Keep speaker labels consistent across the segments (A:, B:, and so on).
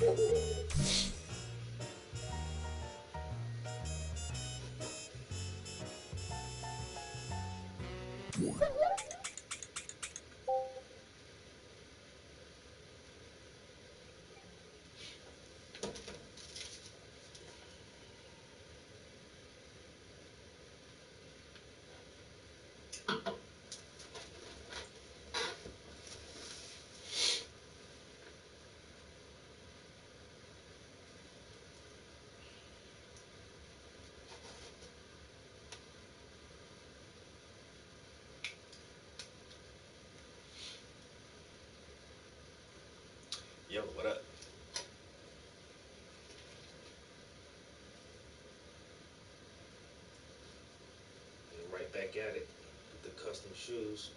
A: Yo, what up? And right back at it with the custom shoes.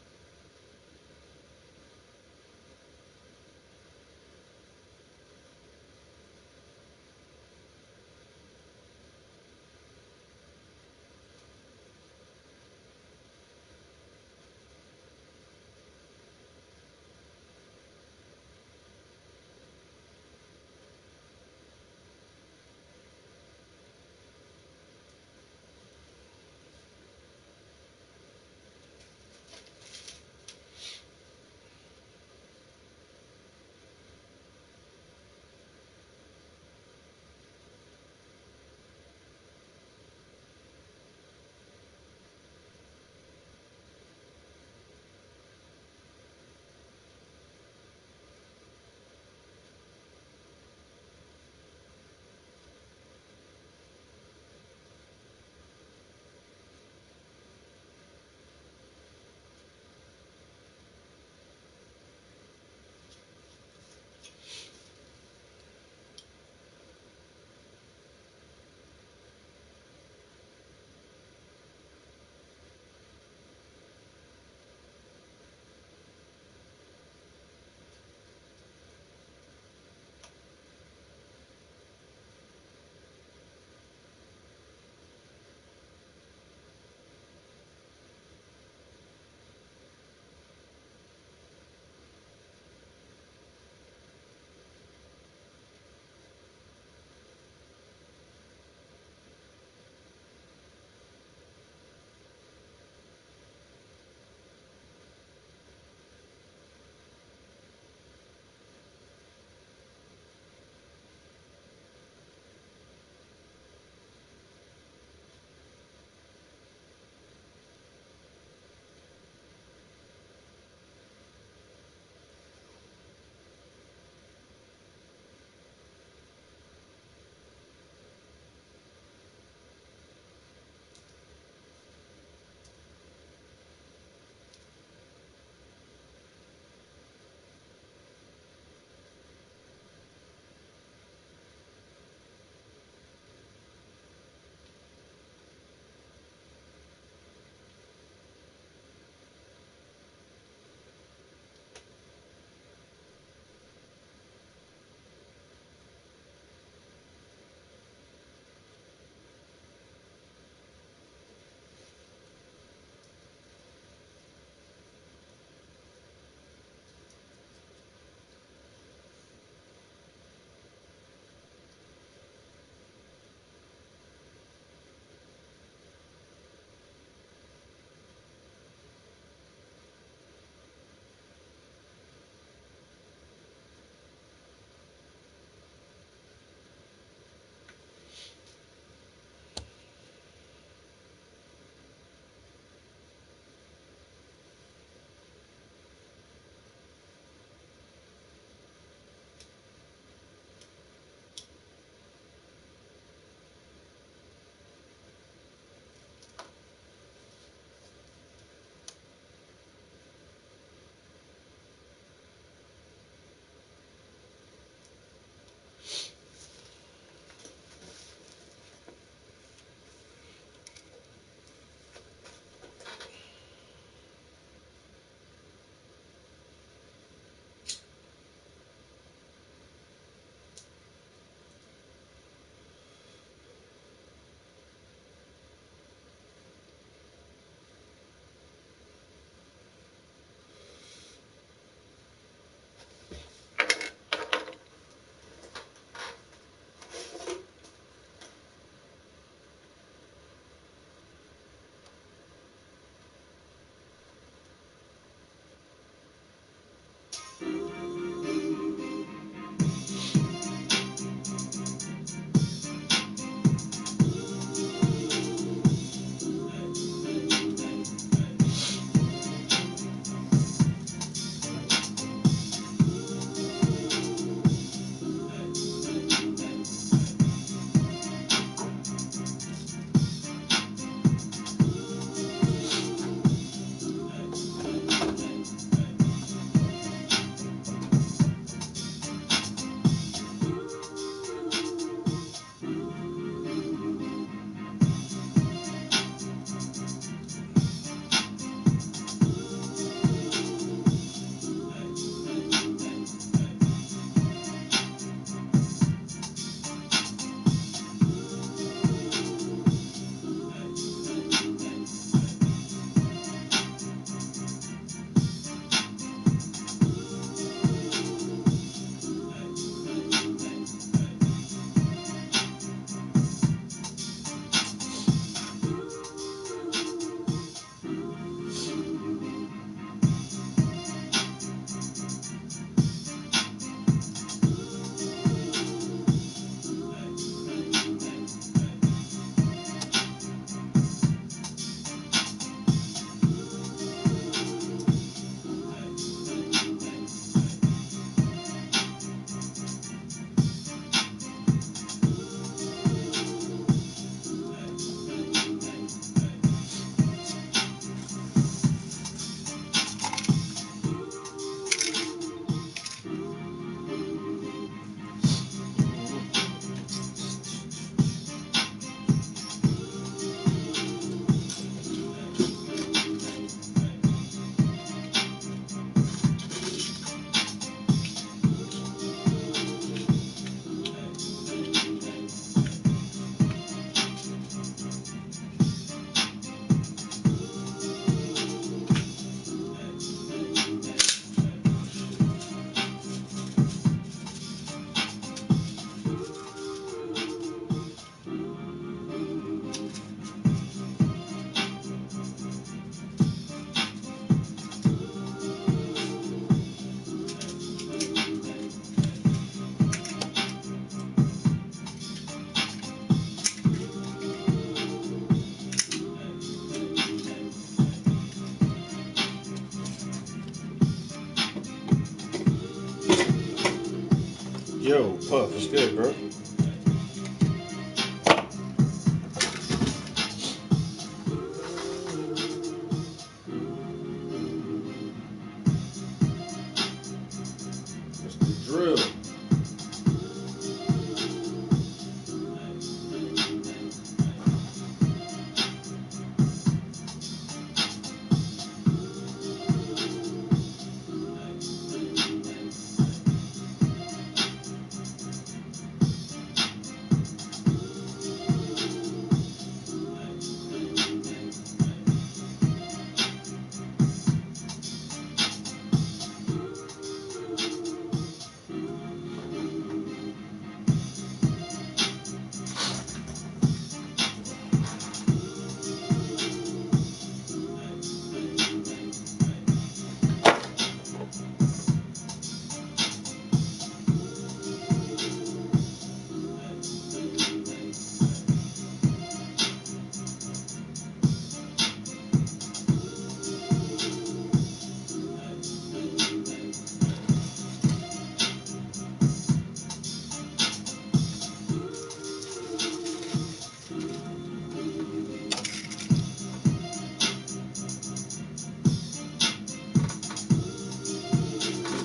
B: Puff, what's good, bro? What's the drill?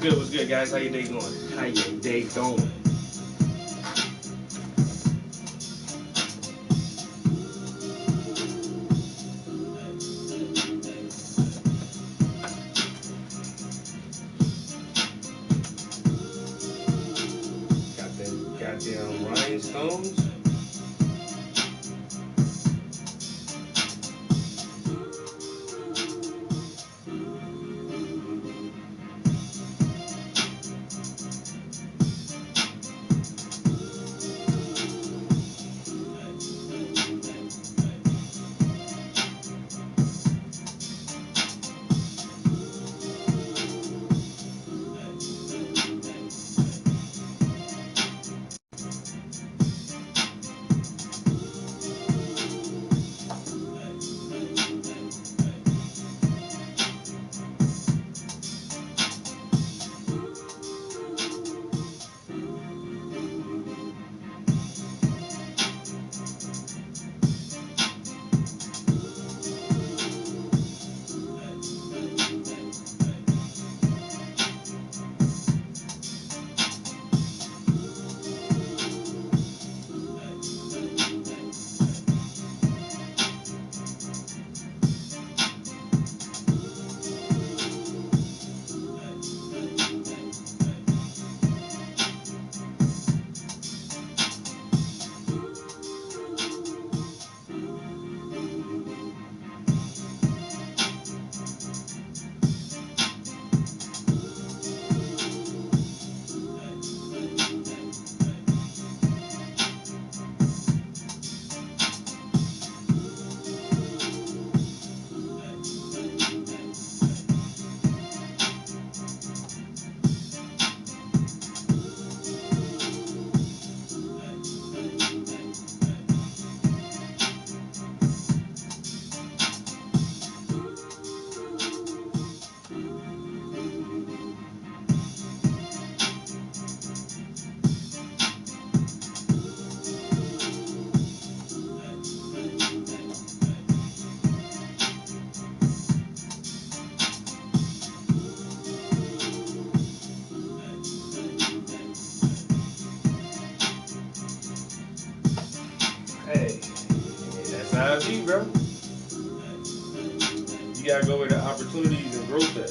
B: What's good, guys? How your day going? How your day going? Got them goddamn rhinestones. Hey, that's how it be, bro. You gotta go where the opportunities and growth at.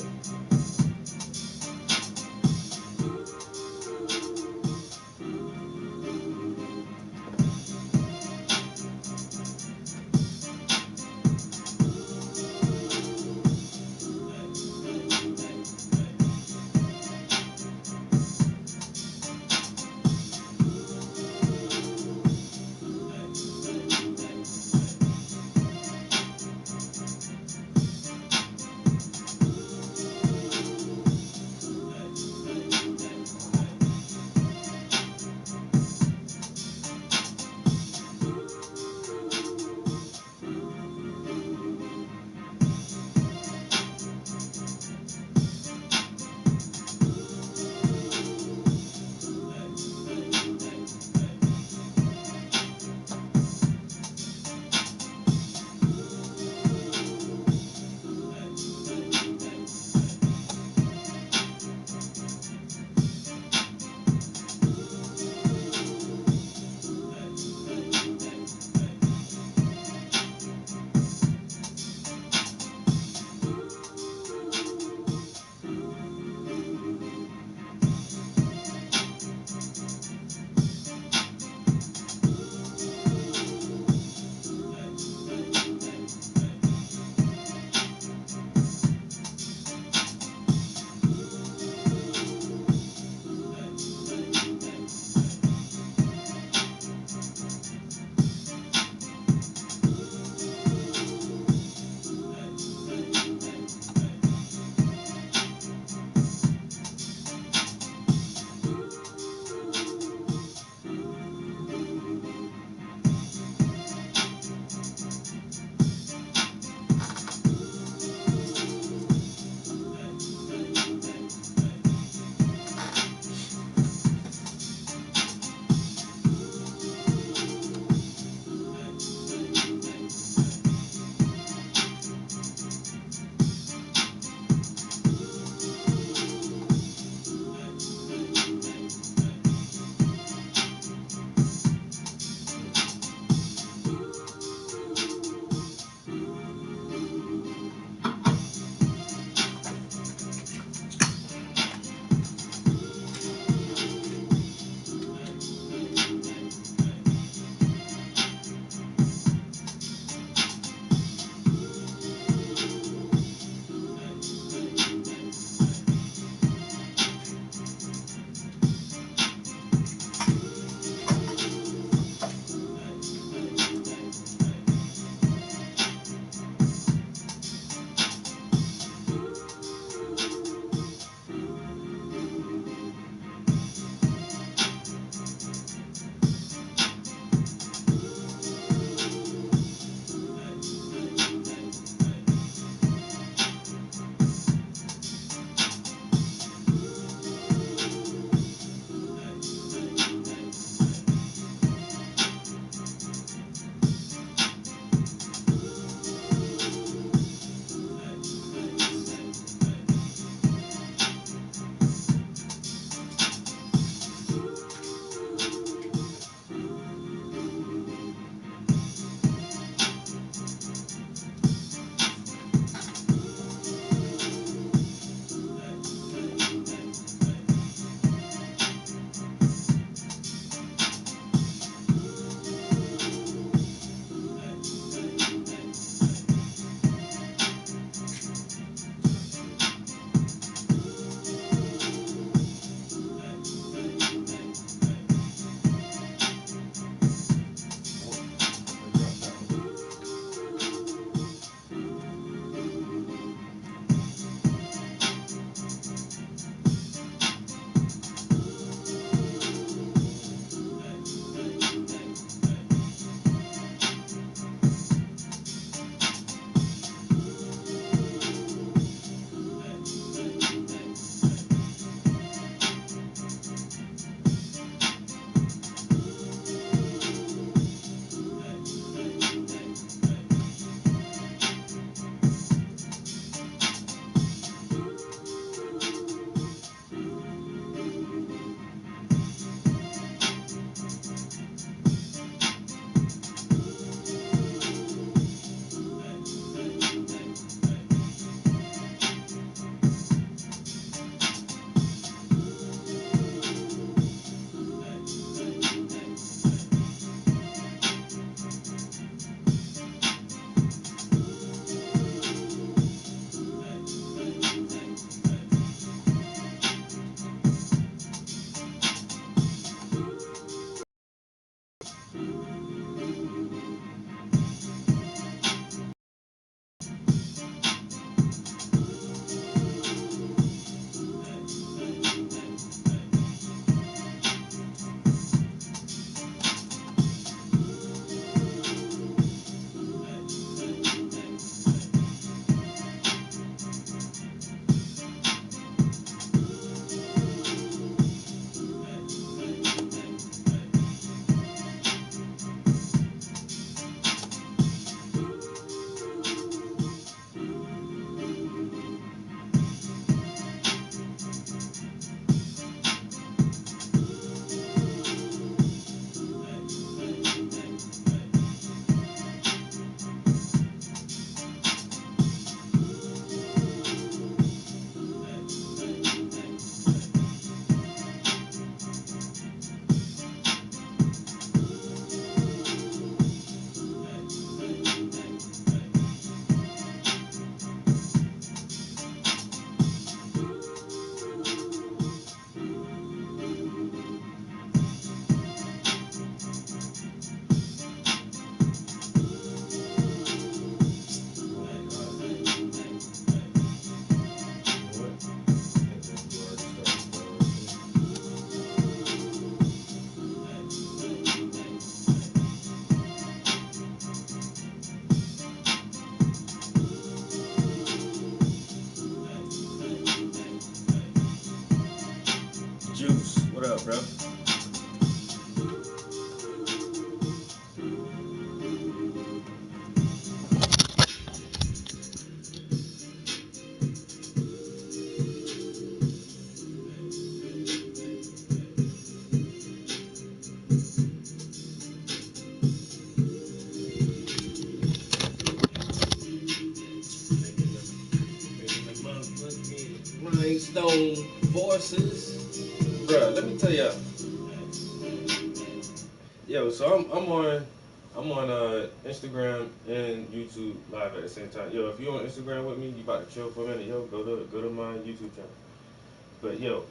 B: bro. Rhinestone Forces. Bruh, let me tell y'all. Yo, so I'm on Instagram and YouTube live at the same time. Yo, if you on Instagram with me, you about to chill for a minute, yo, go to my YouTube channel. But yo,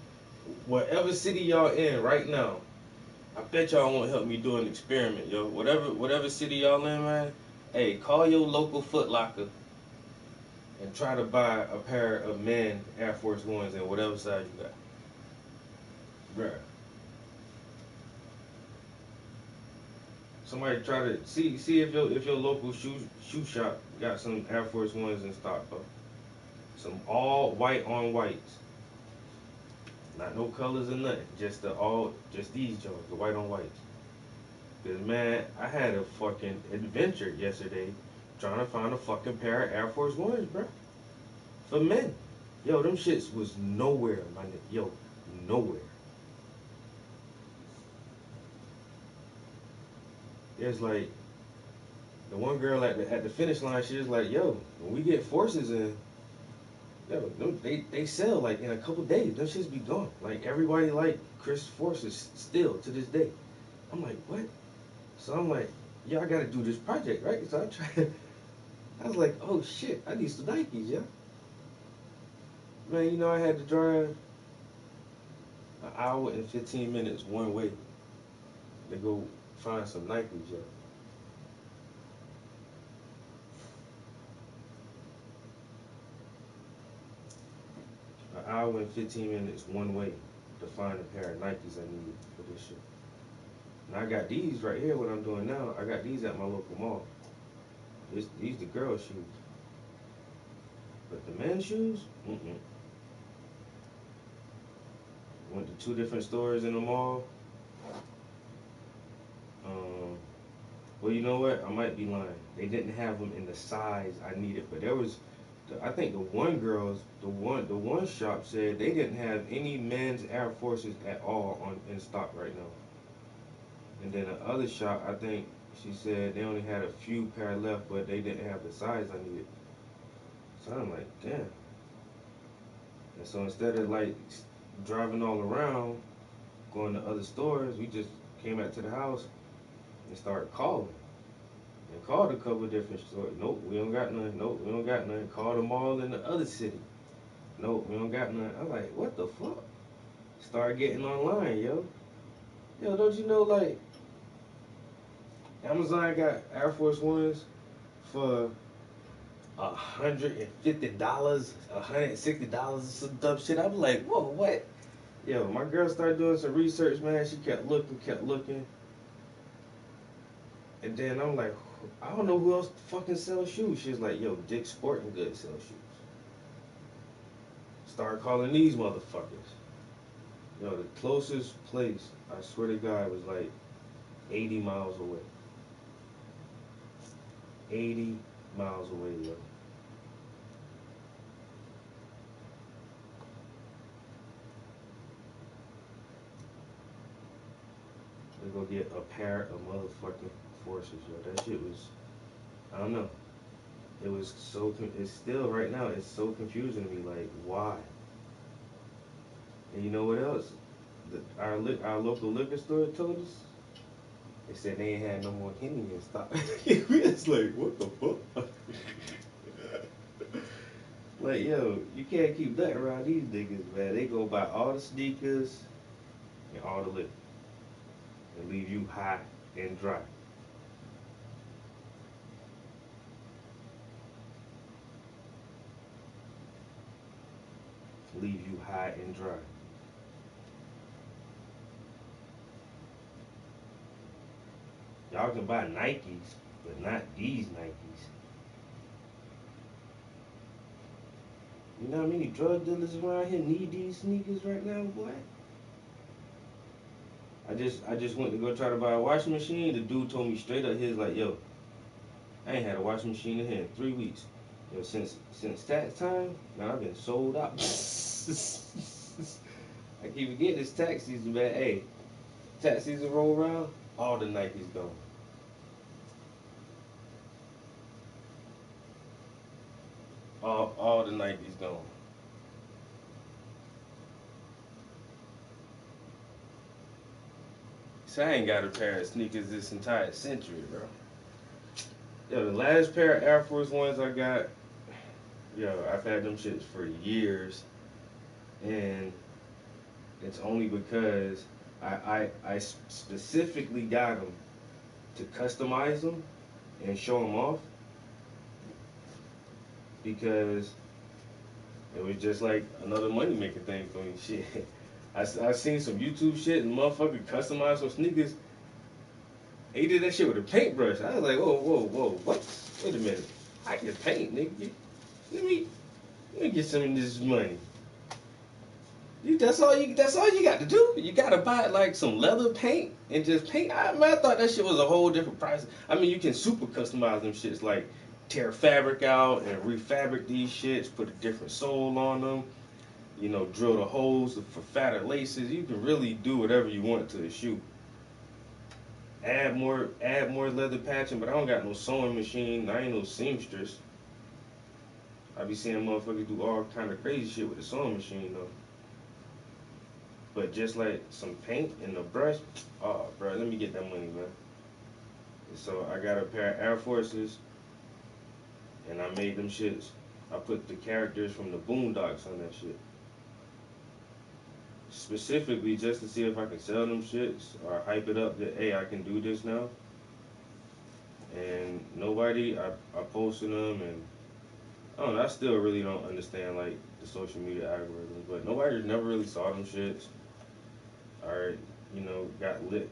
B: whatever city y'all in right now, I bet y'all won't help me do an experiment, yo. Whatever city y'all in, man. Hey, call your local Foot Locker and try to buy a pair of men Air Force Ones in whatever size you got. Bruh. Somebody try to see if your local shoe shop got some Air Force Ones in stock, bro. Some all white on whites. Not no colors or nothing. Just these Jones, the white on whites. Cause man, I had a fucking adventure yesterday trying to find a fucking pair of Air Force Ones, bro. For men. Yo, them shits was nowhere, my nigga. Yo, nowhere. There's like the one girl at the finish line, she was like, yo, when we get forces in, yo, they sell like in a couple days. Them shits be gone. Like everybody like Chris Forces still to this day. I'm like, what? So I'm like, yeah, I gotta do this project, right? So I tried. I was like, oh shit, I need some Nikes, yeah. Man, you know I had to drive an hour and 15 minutes one way to go find some Nikes, yeah. An hour and 15 minutes one way to find a pair of Nikes I needed for this shit. And I got these right here, what I'm doing now. I got these at my local mall. These the girl shoes. But the men's shoes, went to two different stores in the mall. Um, well, you know what? I might be lying. They didn't have them in the size I needed, but there was, I think the one shop said they didn't have any men's Air Forces at all in stock right now. And then the other shop, I think she said they only had a few pair left, but they didn't have the size I needed. So I'm like, damn. And so instead of like driving all around, going to other stores, we just came back to the house and started calling. And called a couple of different stores. Nope, we don't got none. Nope, we don't got none. Called them all in the other city. Nope, we don't got none. I'm like, what the fuck? Started getting online, yo. Yo, don't you know, like, Amazon got Air Force Ones for $150, $160 or some dumb shit. I'm like, whoa, what? Yo, my girl started doing some research, man. She kept looking. And then I'm like, I don't know who else fucking sells shoes. She's like, yo, Dick's Sporting Goods sells shoes. Start calling these motherfuckers. Yo, the closest place, I swear to God, was like 80 miles away. 80 miles away, yo. To go get a pair of motherfucking forces, yo. That shit was, I don't know. It was so, it's still right now, it's so confusing to me. Like, why? And you know what else? Our local liquor store told us. They said they ain't had no more Henny in stock. It's like, what the fuck? Like, yo, you can't keep that around these niggas, man. They go buy all the sneakers and all the liquor and leave you high and dry. Leave you high and dry. Y'all can buy Nikes, but not these Nikes. You know how many drug dealers around here need these sneakers right now, boy? I just went to go try to buy a washing machine. The dude told me straight up, he's like, yo, I ain't had a washing machine in here in 3 weeks. Yo, since tax time, man, I've been sold out. I keep forgetting it's tax season, man. Hey, tax season roll around, all the Nikes gone. All the Nikes gone. So I ain't got a pair of sneakers this entire century, bro. Yo, the last pair of Air Force Ones I got, yo, I've had them shits for years, and it's only because I specifically got them to customize them and show them off because it was just like another money making thing for me. Shit, I seen some YouTube shit and motherfucker customized some sneakers. He did that shit with a paintbrush. I was like, whoa, what? Wait a minute, I can paint, nigga. Let me let me get some of this money. That's all you got to do. You gotta buy like some leather paint and just paint. I thought that shit was a whole different price. I mean, you can super customize them shits like tear fabric out and refabric these shits, put a different sole on them. You know, drill the holes for fatter laces. You can really do whatever you want to the shoe. Add more leather patching, but I don't got no sewing machine. I ain't no seamstress. I be seeing motherfuckers do all kind of crazy shit with the sewing machine though. But just like some paint and a brush, oh, bro, let me get that money, man. So I got a pair of Air Forces, and I made them shits. I put the characters from the Boondocks on that shit. Specifically just to see if I can sell them shits or hype it up that, hey, I can do this now. And I posted them, and I don't know, I still really don't understand, like, the social media algorithms, but nobody never really saw them shits. Or, got lit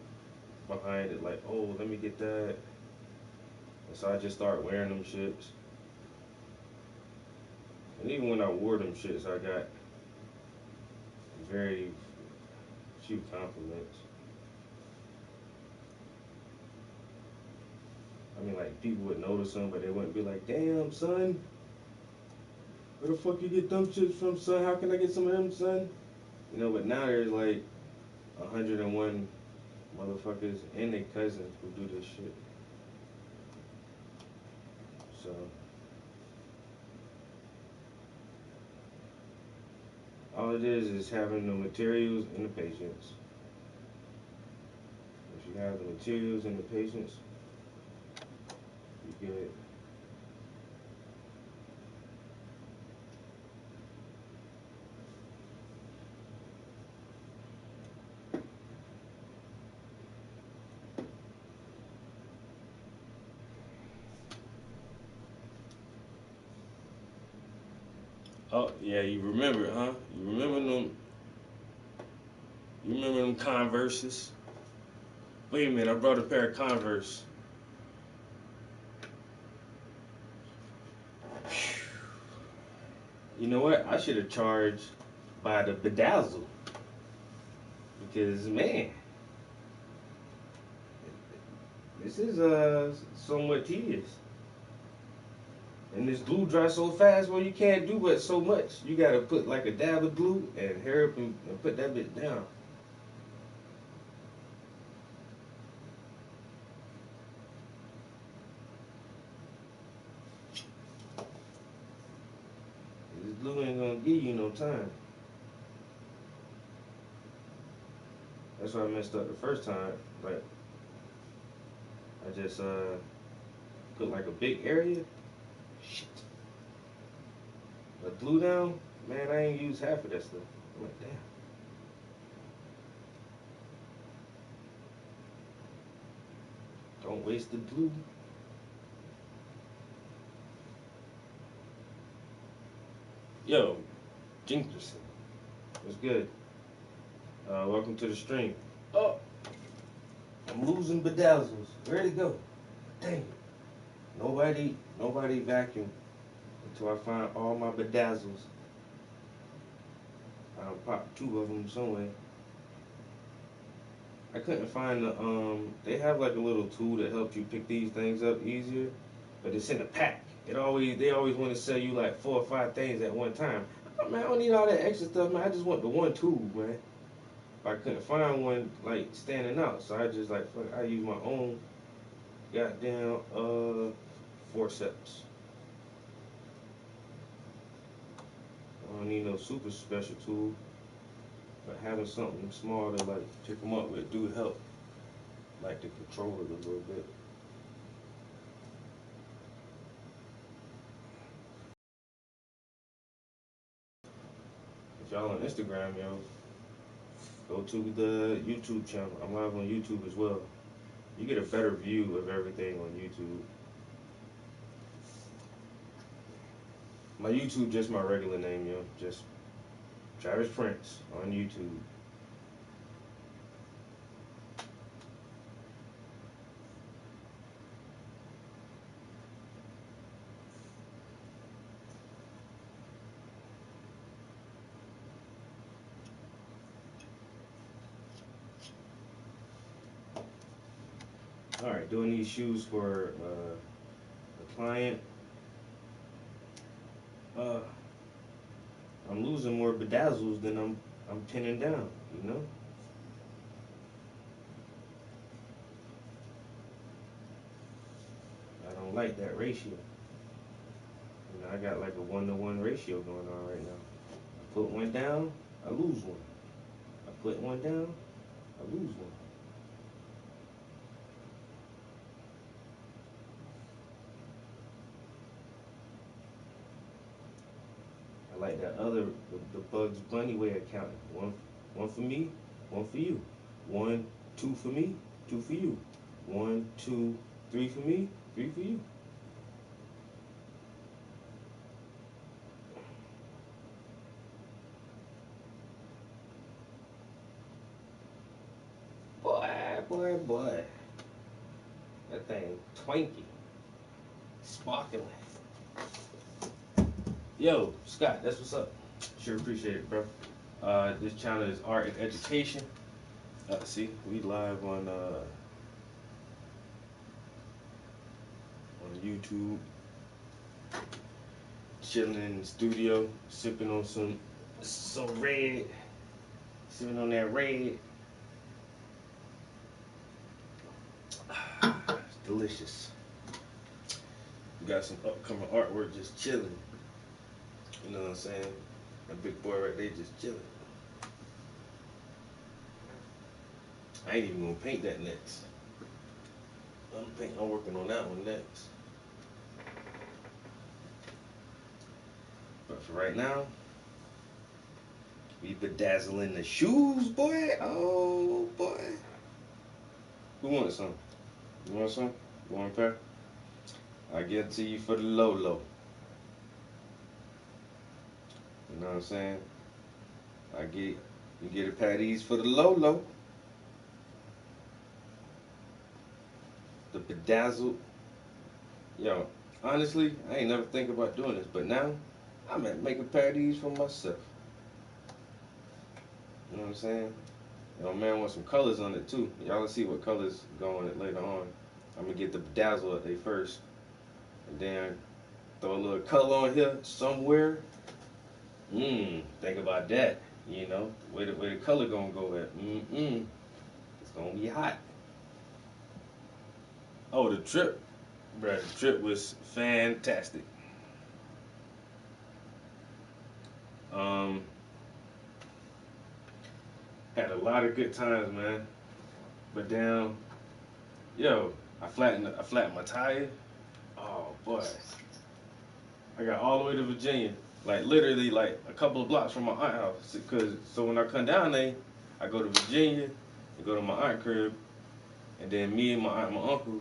B: behind it, like, oh, let me get that. And so I just started wearing them shits. And even when I wore them shits, I got very few compliments. I mean, like, people would notice them, but they wouldn't be like, damn, son, where the fuck you get them shits from, son? How can I get some of them, son? But now there's like 101 motherfuckers and their cousins who do this shit. So, all it is having the materials and the patience. If you have the materials and the patience, you get it. Oh yeah, you remember it, huh? You remember them? You remember them Converses? Wait a minute, I brought a pair of Converse. You know what? I should have charged by the bedazzle because man, this is somewhat tedious. And this glue dries so fast, well, you can't do but so much. You gotta put like a dab of glue and hurry up and put that bit down. This glue ain't gonna give you no time. That's why I messed up the first time. Like, I just put like a big area. Shit. The glue down, man, I ain't used half of that stuff. I'm like, damn. Don't waste the glue. Yo, Jinkerson. What's good? Welcome to the stream. Oh, I'm losing bedazzles. Where'd it go? Dang it. Nobody vacuum until I find all my bedazzles. I'll pop two of them somewhere. I couldn't find the they have like a little tool that helps you pick these things up easier, but it's in a pack. They always want to sell you like 4 or 5 things at one time. Man, I don't need all that extra stuff, man. I just want the one tool, man. I couldn't find one like standing out, so I just like fuck, I use my own goddamn forceps. I don't need no super special tool, but having something small to like pick them up with do help, like to control it a little bit. If y'all on Instagram, yo, go to the YouTube channel. I'm live on YouTube as well. You get a better view of everything on YouTube. My YouTube just my regular name, yo. Just Travis Prince on YouTube. All right, doing these shoes for a client. Uh, I'm losing more bedazzles than I'm pinning down. You know. I don't like that ratio. You know, I got like a 1-to-1 ratio going on right now. I put one down, I lose one. I put one down, I lose one. I like that other, the Bugs Bunny way of counting. One for me, one for you. 1, 2 for me, 2 for you. 1, 2, 3 for me, 3 for you. Boy. That thing twanky, sparkling. Yo, Scott, that's what's up. Sure appreciate it, bro. This channel is Art and Education. See, we live on YouTube, chilling in the studio, sipping on some red, sipping on that red. It's delicious. We got some upcoming artwork just chilling. You know what I'm saying? That big boy right there just chilling. I ain't even gonna paint that next. I'm working on that one next. But for right now, we bedazzling the shoes, boy. Oh boy. Who wants some? You want some? You want a pair? I give it to you for the low. You know what I'm saying? You get a pair of these for the low. The bedazzled. Yo, honestly, I ain't never think about doing this, but now I'm gonna make a pair of these for myself. You know what I'm saying? Yo, man, want some colors on it too. Y'all will see what colors go on it later on. I'm gonna get the bedazzle up there first, and then throw a little color on here somewhere. Think about that. You know, where the color gonna go at? It's gonna be hot. Oh, the trip, bruh. The trip was fantastic. Um, had a lot of good times, man. But damn, yo, I flattened my tire. Oh boy, I got all the way to Virginia, like literally like a couple of blocks from my aunt house. So when I come down there, I go to Virginia, and go to my aunt crib, and then me and my aunt and my uncle,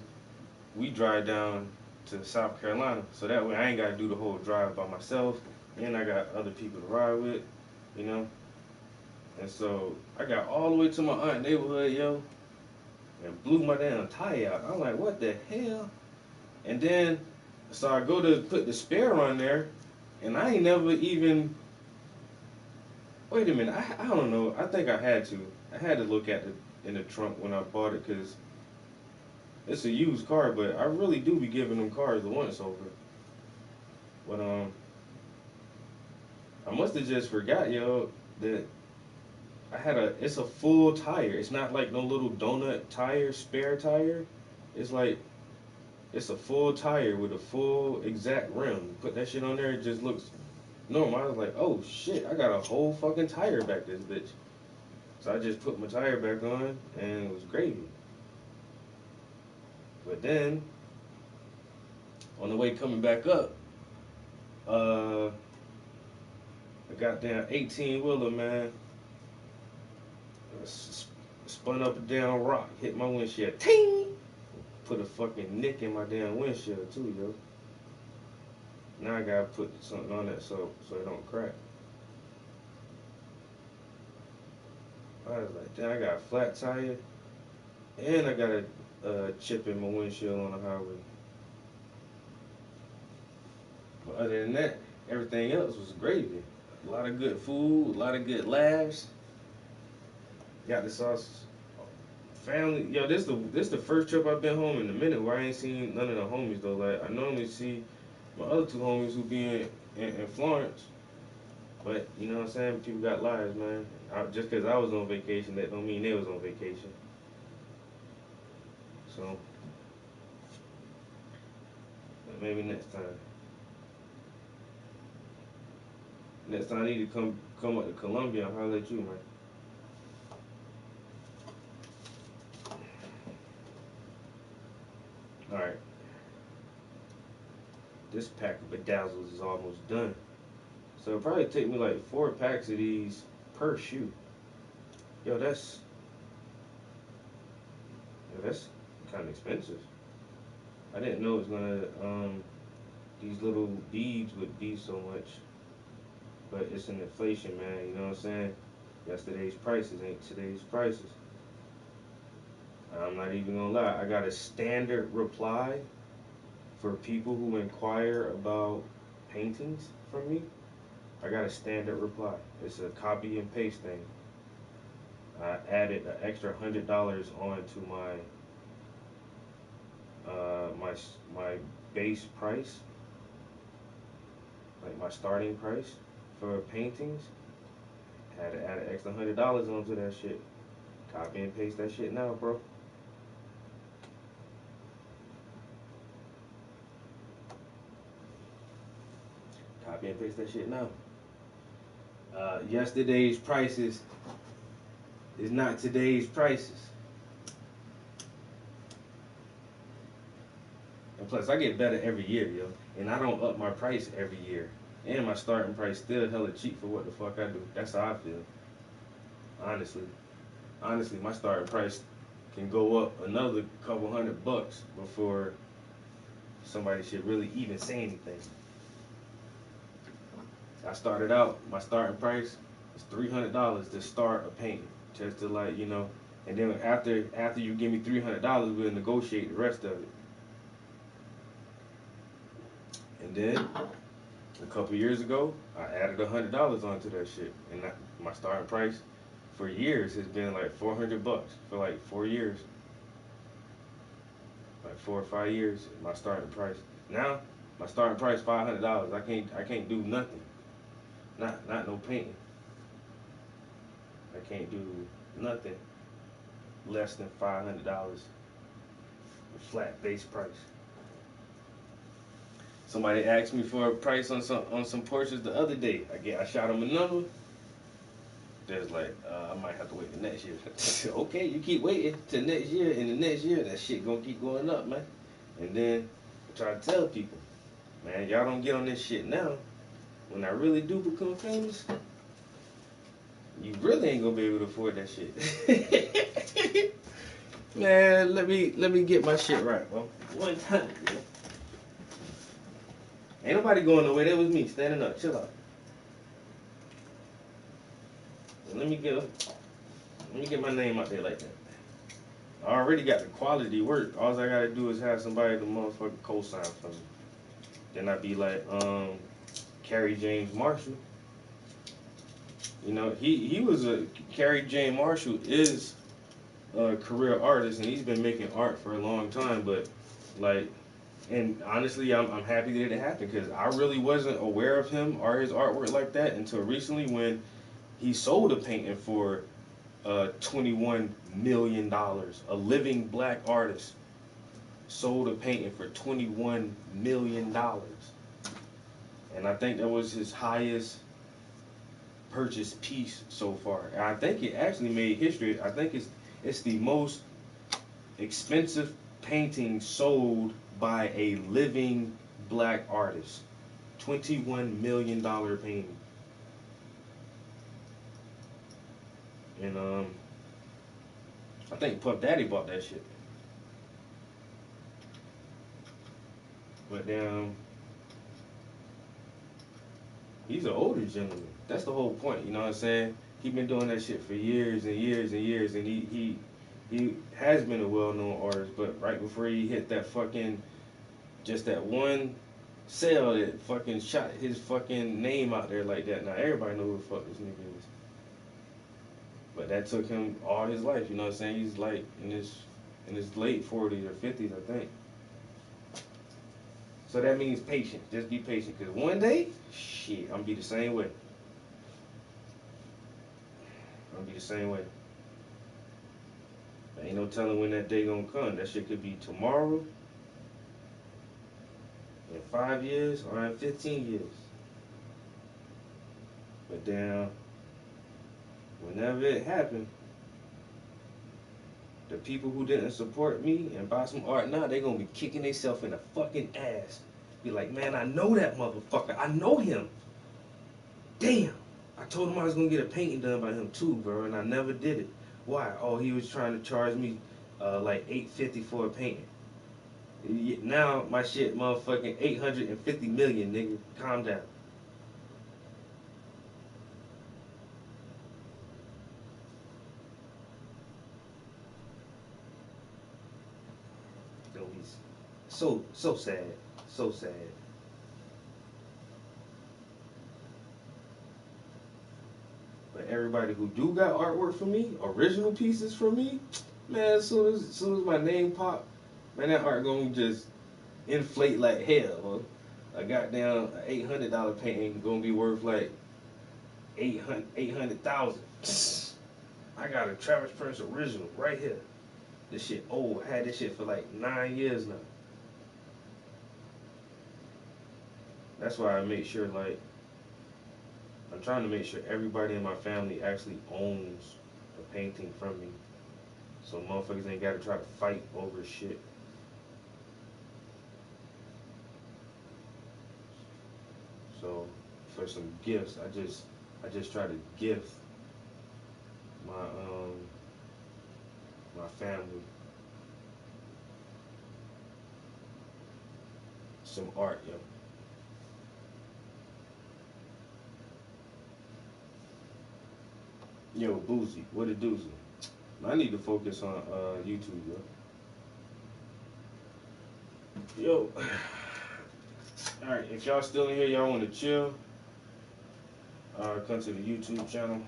B: we drive down to South Carolina. So that way I ain't gotta do the whole drive by myself, and I got other people to ride with, you know. And so I got all the way to my aunt neighborhood, yo, and blew my damn tire out. I'm like, what the hell? And then, so I go to put the spare on there, and I ain't never even, wait a minute, I don't know, I think I had to look at in the trunk when I bought it because it's a used car, but I really do be giving them cars a once over. But I must have just forgot, yo, that it's a full tire. It's not like no little donut tire, spare tire. It's like it's a full tire with a full exact rim. Put that shit on there, it just looks normal. I was like, oh shit, I got a whole fucking tire back this bitch. So I just put my tire back on and it was gravy. But then on the way coming back up, a goddamn 18 wheeler, man, spun up a damn rock, hit my windshield. Ting! Put a fucking nick in my damn windshield too, yo. Now I gotta put something on that so it don't crack. I was like, damn, I got a flat tire and I got a chip in my windshield on the highway. But other than that, everything else was gravy. A lot of good food, a lot of good laughs. Got the sauce. Family, yo, this the first trip I've been home in a minute where I ain't seen none of the homies though. Like I normally see my other two homies who be in Florence, but you know what I'm saying. People got lives, man. Just because I was on vacation, that don't mean they was on vacation. So maybe next time. Next time I need to come up to Columbia and holler at you, man. All right. This pack of bedazzles is almost done. So it'll probably take me like 4 packs of these per shoe. Yo, that's kind of expensive. I didn't know it was gonna these little beads would be so much, but it's an inflation, man. You know what I'm saying? Yesterday's prices ain't today's prices. I'm not even gonna lie. I got a standard reply for people who inquire about paintings from me. I got a standard reply. It's a copy and paste thing. I added an extra $100 onto my base price, like my starting price for paintings. Had to add an extra $100 onto that shit. Copy and paste that shit now, bro. Copy and paste that shit now. Yesterday's prices is not today's prices. And plus, I get better every year, yo. And I don't up my price every year. And my starting price still hella cheap for what the fuck I do. That's how I feel. Honestly, my starting price can go up another couple $100 before somebody should really even say anything. I started out, my starting price was $300 to start a painting. Just to like, you know, and then after you give me $300, we'll negotiate the rest of it. And then a couple years ago, I added $100 onto that shit, and my starting price for years has been like $400 for like 4 years, like 4 or 5 years. My starting price now, my starting price $500. I can't do nothing, not no painting. I can't do nothing less than $500, flat base price. Somebody asked me for a price on some Porsches the other day. I shot them a number. There's like, I might have to wait the next year. Okay, you keep waiting till next year, and the next year that shit gonna keep going up, man. And then I try to tell people, man, y'all don't get on this shit now. When I really do become famous, you really ain't gonna be able to afford that shit. Man, let me get my shit right, bro. One time, man. Ain't nobody going nowhere. That was me standing up. Chill out. Let me get my name out there like that. I already got the quality work. All I gotta do is have somebody to motherfucking co-sign for me. Then I'd be like, Kerry James Marshall. You know, he was Kerry James Marshall is career artist, and he's been making art for a long time. But like, and honestly, I'm happy that it happened because I really wasn't aware of him or his artwork like that until recently when he sold a painting for $21 million. A living black artist sold a painting for $21 million, and I think that was his highest purchased piece so far. And I think it actually made history. I think it's the most expensive painting sold by a living black artist. $21 million painting. And I think Puff Daddy bought that shit. But he's an older gentleman. That's the whole point, you know what I'm saying? He been doing that shit for years and years and years, and he has been a well-known artist. But right before he hit that fucking just that one sale that fucking shot his fucking name out there like that. Now everybody know who the fuck this nigga is. But that took him all his life, you know what I'm saying? He's like in his late 40s or 50s, I think. So that means patience. Just be patient. Cause one day, shit, I'm gonna be the same way. I'm gonna be the same way. There ain't no telling when that day gonna come. That shit could be tomorrow, in 5 years, or in 15 years. But damn, whenever it happened, the people who didn't support me and buy some art now, they gonna be kicking themselves in the fucking ass. Be like, man, I know that motherfucker. I know him. Damn. I told him I was gonna get a painting done by him too, bro, and I never did it. Why? Oh, he was trying to charge me like $850 for a painting. Now my shit, motherfucking 850 million, nigga. Calm down. Yo, he's so sad, so sad. But everybody who do got artwork for me, original pieces for me, man, as soon as my name pop, man, that art gonna just inflate like hell. Bro. A goddamn $800 painting gonna be worth like 800,000. I got a Travis Prince original right here. This shit old. I had this shit for like 9 years now. That's why I make sure like I'm trying to make sure everybody in my family actually owns a painting from me. So motherfuckers ain't gotta try to fight over shit. So for some gifts, I just try to gift my family some art, yo. Yo, Boozy, what a doozy. I need to focus on YouTube, yo. Yo, alright, if y'all still in here, y'all wanna chill, come to the YouTube channel.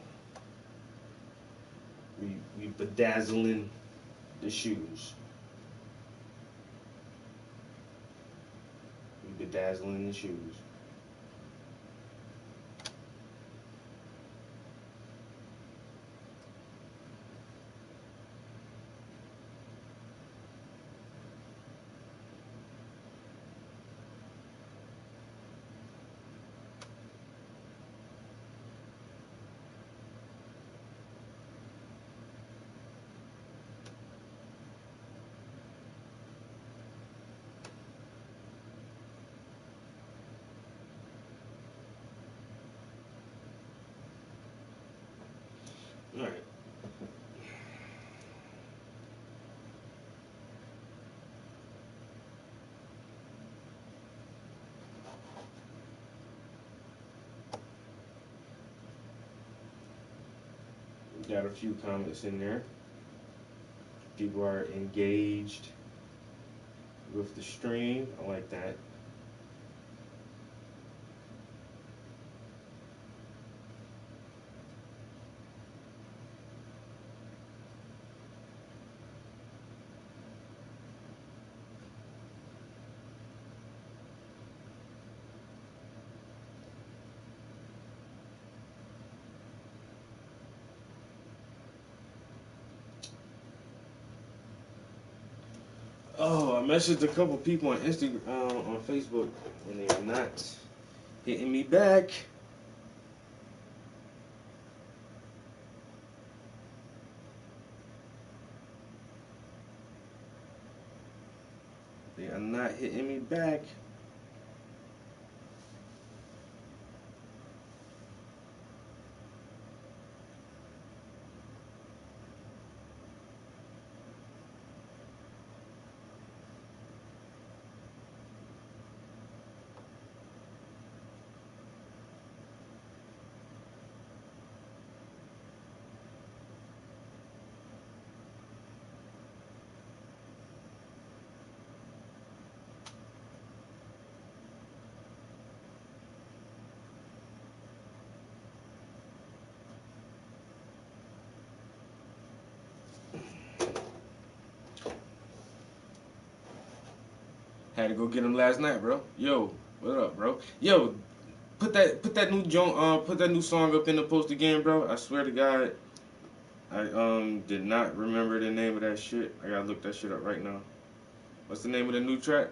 B: We bedazzling the shoes. We bedazzling the shoes. Alright. Got a few comments in there. People are engaged with the stream. I like that. Oh, I messaged a couple people on Instagram, on Facebook, and they are not hitting me back. They are not hitting me back. Had to go get him last night, bro. Yo, what up, bro? Yo, put that new put that new song up in the post again, bro. I swear to God, I did not remember the name of that shit. I gotta look that shit up right now. What's the name of the new track?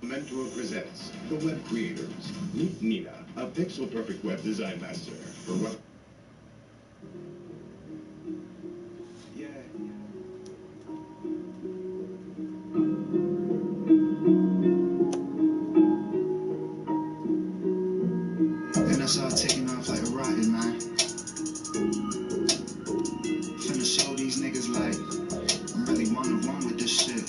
C: Mentor presents The Web Creators. Meet Nina, a pixel-perfect web design master. For what? Yeah. And I saw taking off like a rocket, man. Finna show these niggas like I'm really one-on-one with this shit.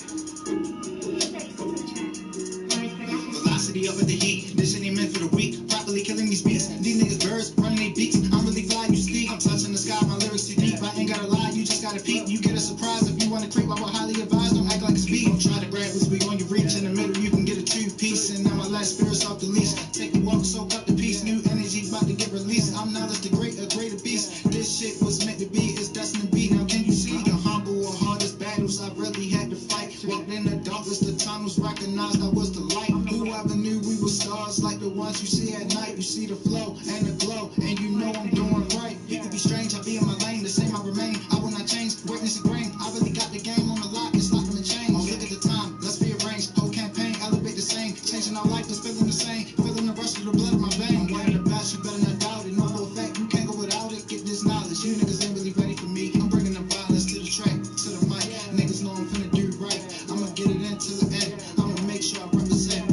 C: Velocity up at the heat. This shit ain't meant for the weak. Properly killing these beats. These niggas birds running they beats. I'm really fly, you speak. I'm touching the sky, my lyrics too deep. I ain't gotta lie, you just gotta peep. You get a surprise if you wanna creep. I will highly advise, don't act like it's beat. Don't try to grab this, we on your reach. In the middle, you can get a true piece. And now my last spirit's off the leash. Take a walk, soak up the peace. New energy about to get released. I'm knowledge the great, a greater beast. This shit was meant to be, it's destined to be. Now can you see the humble or hardest battles I really had to fight? Walked in the darkness, the tunnels, recognized I was the light. Whoever knew we were stars like the ones you see at night. You see the flow and the glow, and you know I'm doing right. You could be strange, I be in my lane, the same I remain. I will not change, witness the grain. I really got the game on the lock, it's locking the chain. Oh, look at the time, let's rearrange. Whole campaign, elevate the same. Changing our life, is feeling the same. Feeling the rush of the blood of my vein. I'm one of the best, you better not doubt it. No for a fact, you can't go without it. Get this knowledge, you niggas ain't really ready for me. I'm bringing the violence to the track, to the mic. Niggas know I'm finna do right. I'ma get it into the end. I'ma make sure I represent.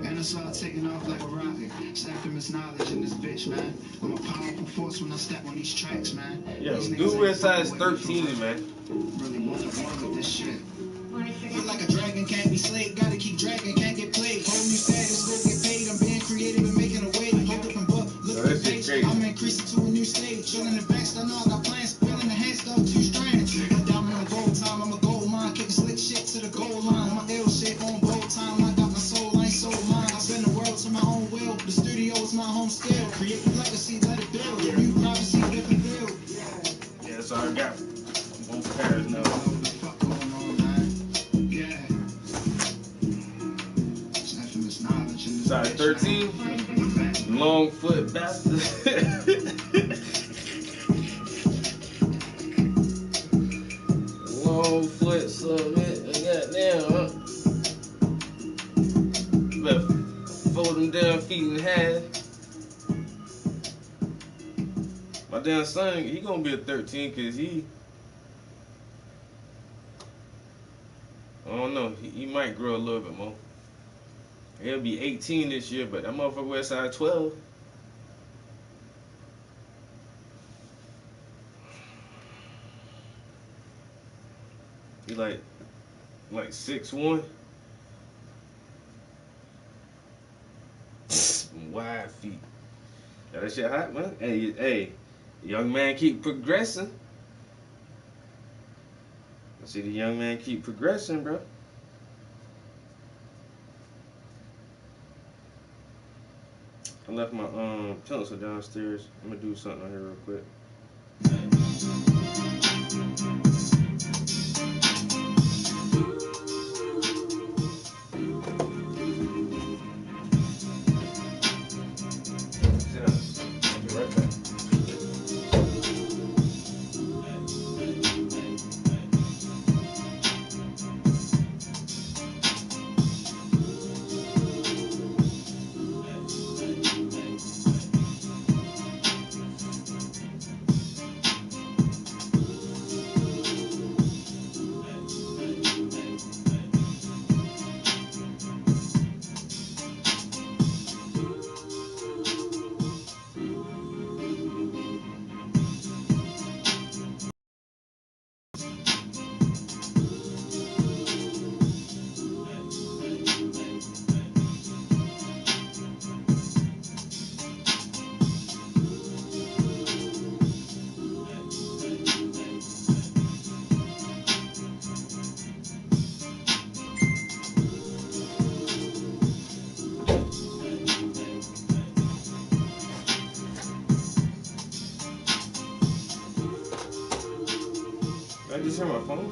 C: And I saw taking off like a rocket. Stacking this knowledge in this bitch, man. I'm a powerful force when I step on these tracks, man.
B: Yo, dude wear size 13, man.
C: Really wanna with this shit. Feel like a dragon, can't be slayed. Gotta keep dragging, can't get played. Whole new status, will get paid. I'm being creative and making a way. Hold up and book, look at the page. I'm increasing to a new stage. Chilling the banks, I know I got plans. Feeling the hands, though, too strange. Diamond on gold time, I'm a gold mine. Kicking slick shit to the goal line. My ill shit on bold time. I got my soul, I ain't sold mine. I spend the world to my own will. The studio is my home still. Create the legacy, let it build. New privacy, different field.
B: Yeah, so I got both pairs now.
C: What the fuck going on, man? Yeah. Snatching this knowledge in this
B: Size
C: bitch,
B: 13,
C: man.
B: long foot bastard. Long foot, so goddamn, huh? Better fold them damn feet in half. My damn son, he gonna be a 13 cause I don't know, he might grow a little bit more. He'll be 18 this year, but that motherfucker wear size 12. He like 6'1". Wide feet. Yeah, that shit hot, man. Hey, young man keep progressing. I see the young man keep progressing, bro. I left my pencil downstairs. I'm gonna do something on here real quick. Sit down. I'll be right back. Did I just hear my phone?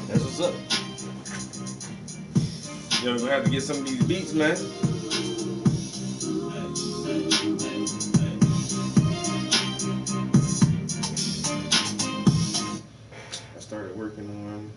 B: That's what's up. Yo, we're gonna have to get some of these beats, man. I started working on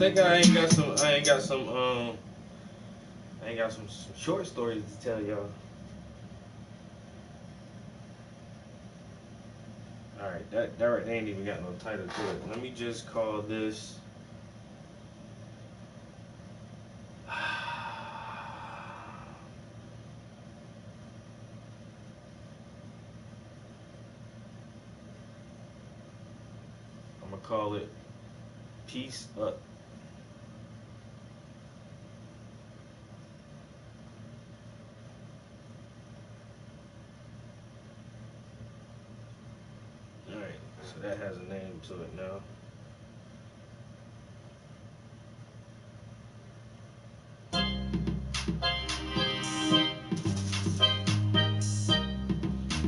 B: think I ain't got some short stories to tell y'all. Alright, that right there ain't even got no title to it. Let me just call this I'm gonna call it Peace Up. Alright, so that has a name to it now.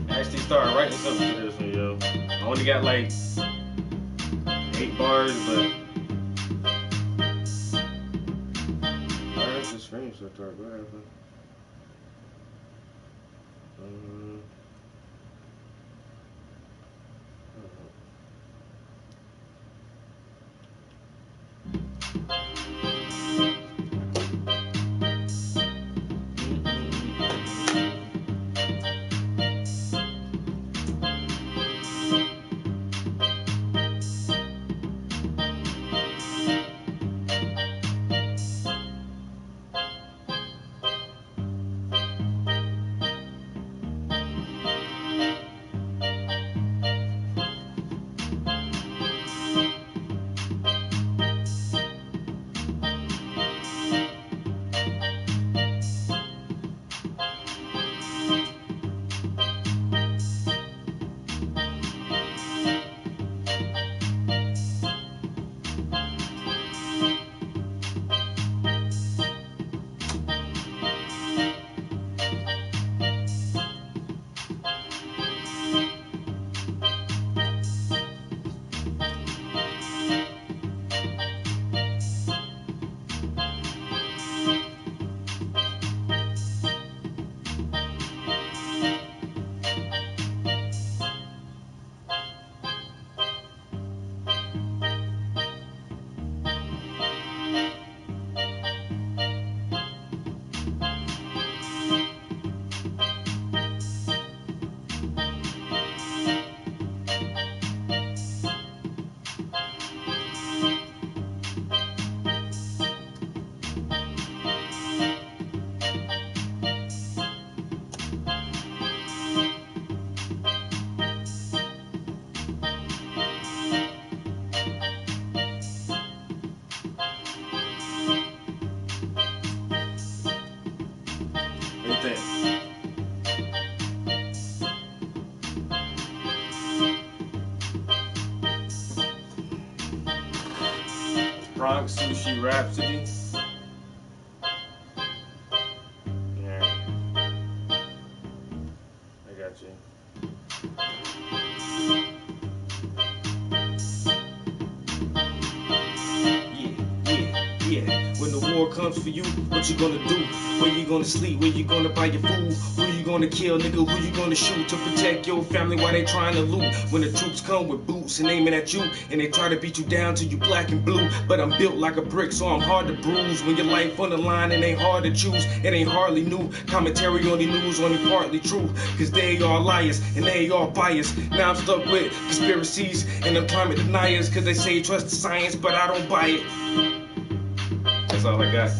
B: I actually started writing something to this one, yo. I only got like 8 bars, but why is the screen so dark? What happened? What you think? Bronx Sushi Rhapsody. Yeah, I got you. Yeah. When the war comes for you, what you gonna do? Where you gonna sleep? Where you gonna buy your food? Who you gonna kill, nigga? Who you gonna shoot to protect your family while they trying to loot? When the troops come with boots and aiming at you, and they try to beat you down till you black and blue. But I'm built like a brick, so I'm hard to bruise. When your life on the line, it ain't hard to choose. It ain't hardly new. Commentary on the news, only partly true. Cause they all liars, and they all biased. Now I'm stuck with conspiracies and the climate deniers. Cause they say trust the science, but I don't buy it. That's all I got.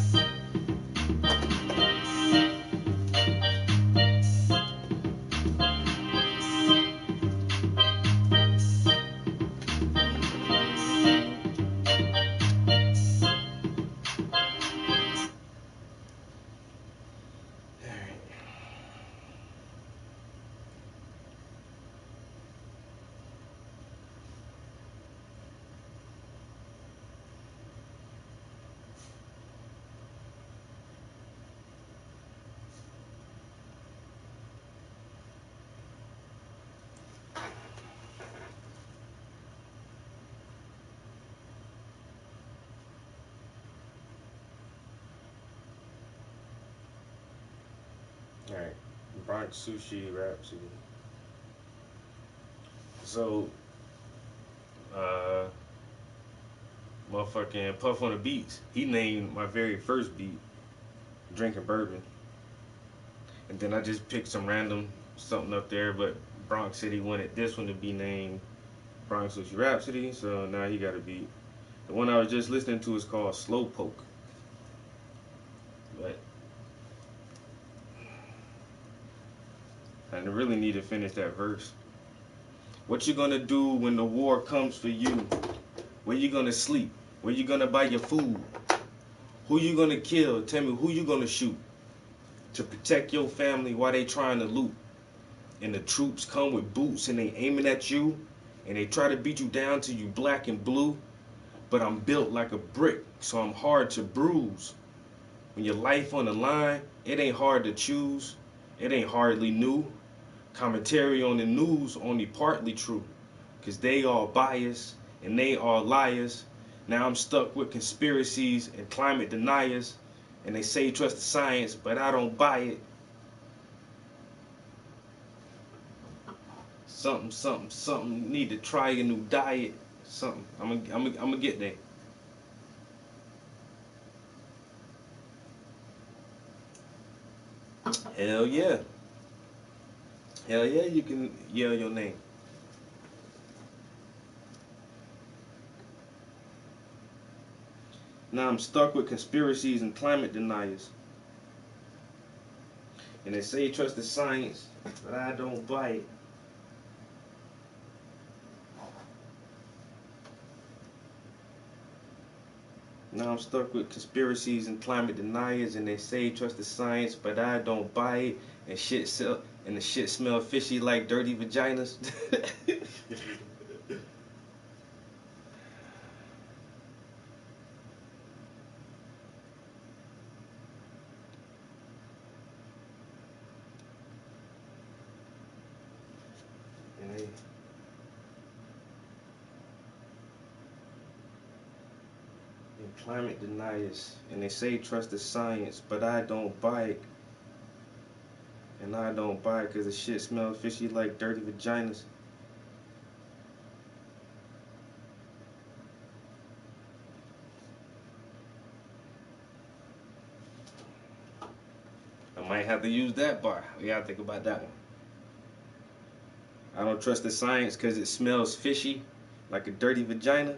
B: Alright, Bronx Sushi Rhapsody. So, Motherfucking Puff on the Beats. He named my very first beat Drinking Bourbon. And then I just picked some random something up there, but Bronx City wanted this one to be named Bronx Lucy Rhapsody, so now he got a beat. The one I was just listening to is called Slowpoke. But I really need to finish that verse. What you gonna do when the war comes for you? Where you gonna sleep? Where you gonna buy your food? Who you gonna kill? Tell me who you gonna shoot to protect your family while they trying to loot. And the troops come with boots and they aiming at you and they try to beat you down till you black and blue. But I'm built like a brick, so I'm hard to bruise. When your life on the line, it ain't hard to choose. It ain't hardly new. Commentary on the news only partly true. Cause they all biased and they all liars. Now I'm stuck with conspiracies and climate deniers. And they say trust the science, but I don't buy it. Something. Need to try a new diet. Something. I'm gonna get there. Hell yeah. Hell yeah, you can yell your name. Now I'm stuck with conspiracies and climate deniers. And they say trust the science, but I don't buy it. Now I'm stuck with conspiracies and climate deniers, and they say trust the science, but I don't buy it. And the shit smell fishy like dirty vaginas. And climate deniers, and they say trust the science, but I don't buy it. And I don't buy it because the shit smells fishy like dirty vaginas. I might have to use that bar. We gotta think about that one. I don't trust the science because it smells fishy like a dirty vagina.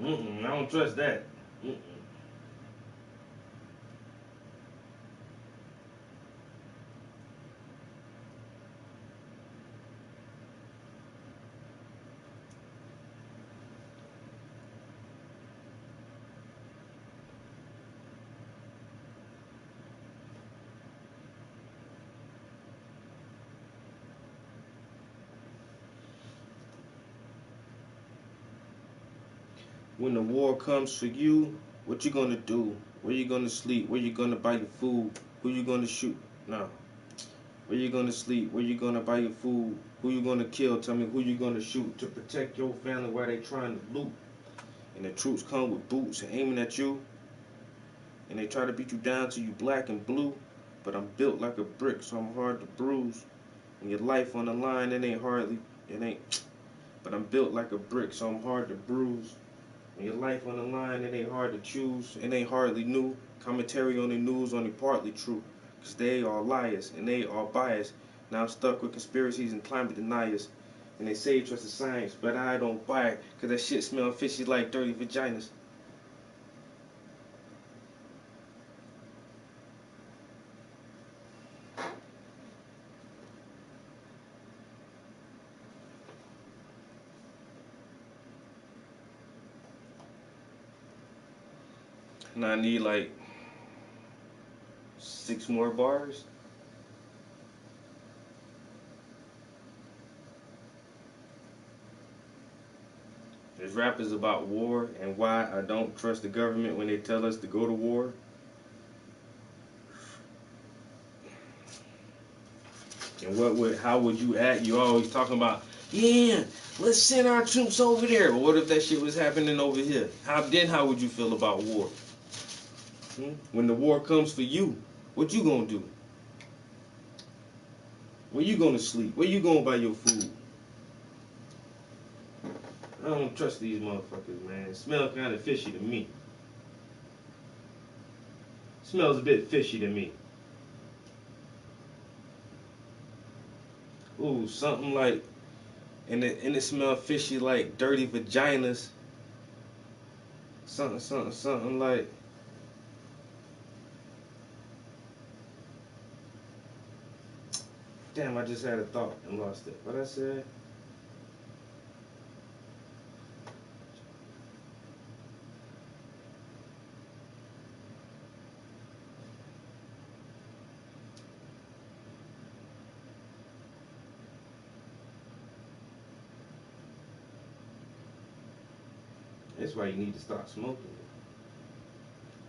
B: I don't trust that. When the war comes for you, what you gonna do? Where you gonna sleep? Where you gonna buy your food? Who you gonna shoot? No. Where you gonna sleep? Where you gonna buy your food? Who you gonna kill? Tell me who you gonna shoot to protect your family while they trying to loot. And the troops come with boots and aiming at you. And they try to beat you down till you black and blue. But I'm built like a brick, so I'm hard to bruise. And your life on the line, but I'm built like a brick, so I'm hard to bruise. When your life on the line, it ain't hard to choose. It ain't hardly new. Commentary on the news only partly true. Cause they are liars and they are biased. Now I'm stuck with conspiracies and climate deniers. And they say trust the science, but I don't buy it. Cause that shit smell fishy like dirty vaginas. And I need like 6 more bars. This rap is about war and why I don't trust the government when they tell us to go to war. And how would you act? You always talking about, yeah, let's send our troops over there. But what if that shit was happening over here? How would you feel about war? When the war comes for you, what you gonna do? Where you going to sleep? Where you going to buy your food? I don't trust these motherfuckers, man. It smells kind of fishy to me. Smells a bit fishy to me. Ooh, something like, and it smells fishy like dirty vaginas. Something like. Damn, I just had a thought and lost it. What I said? That's why you need to stop smoking.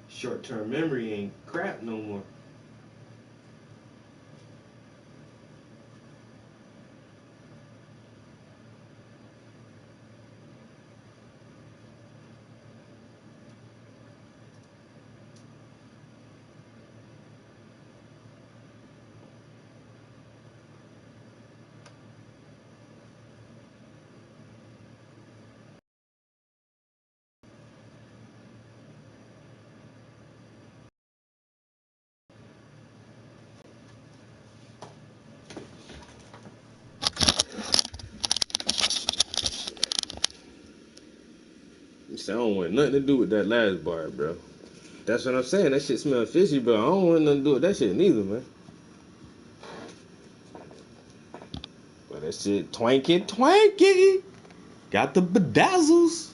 B: Short-term memory ain't crap no more. I don't want nothing to do with that last bar, bro. That's what I'm saying. That shit smell fishy, bro. I don't want nothing to do with that shit neither, man. But that shit twanky. Got the bedazzles.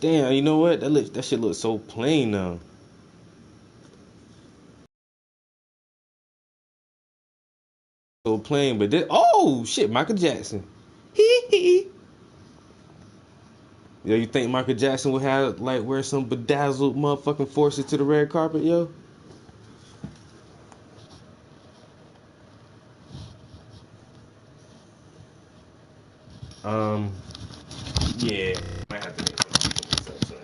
B: Damn, you know what? That shit looks so plain now. So plain, but this, oh shit, Michael Jackson. Hee. Yo, you think Michael Jackson would have like wear some bedazzled motherfucking forces to the red carpet, yo? Yeah. Might have to make this up, son.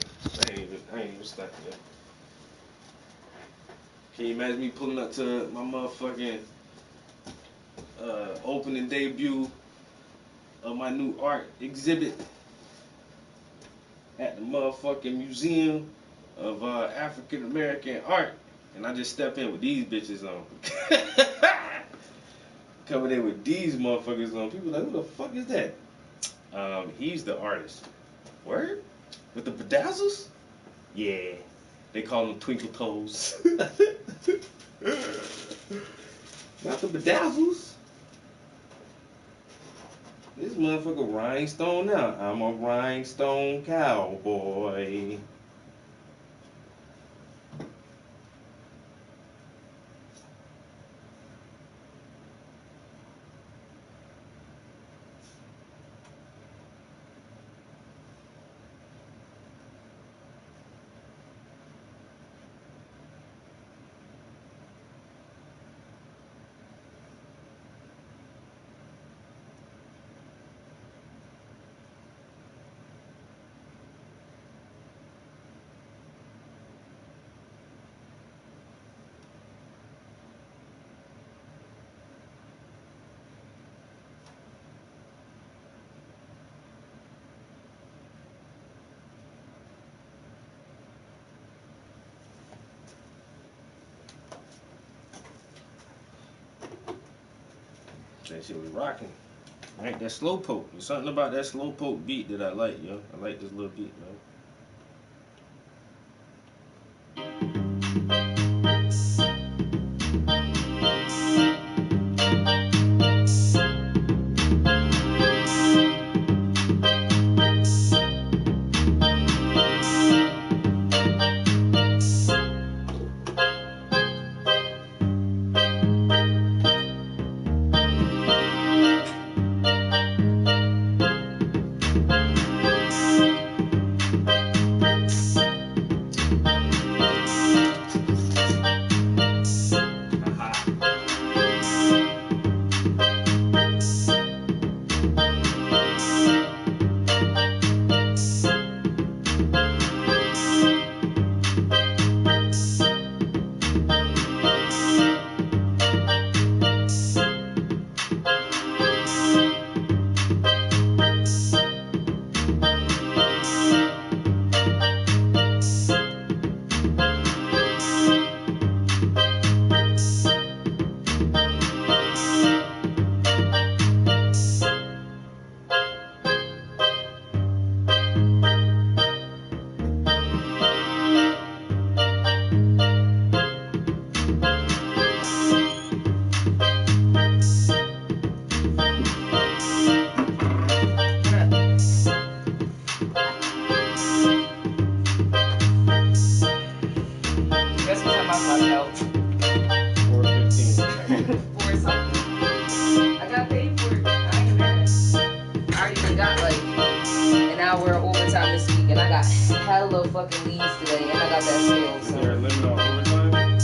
B: I ain't even stuck yet. Can you imagine me pulling up to my motherfucking opening debut of my new art exhibit at the motherfucking Museum of African American Art, and I just step in with these bitches on. Coming in with these motherfuckers on. People like, who the fuck is that? He's the artist. Word? With the bedazzles? Yeah. They call them twinkle toes. Not the bedazzles. This motherfucker rhinestone now. I'm a rhinestone cowboy. That shit was rocking. Right, that slow poke. There's something about that slow poke beat that I like, yo. I like this little beat, yo.
D: hour overtime this week, and I got hella fucking leads today, and I got that sale.
B: Is there a limit on overtime?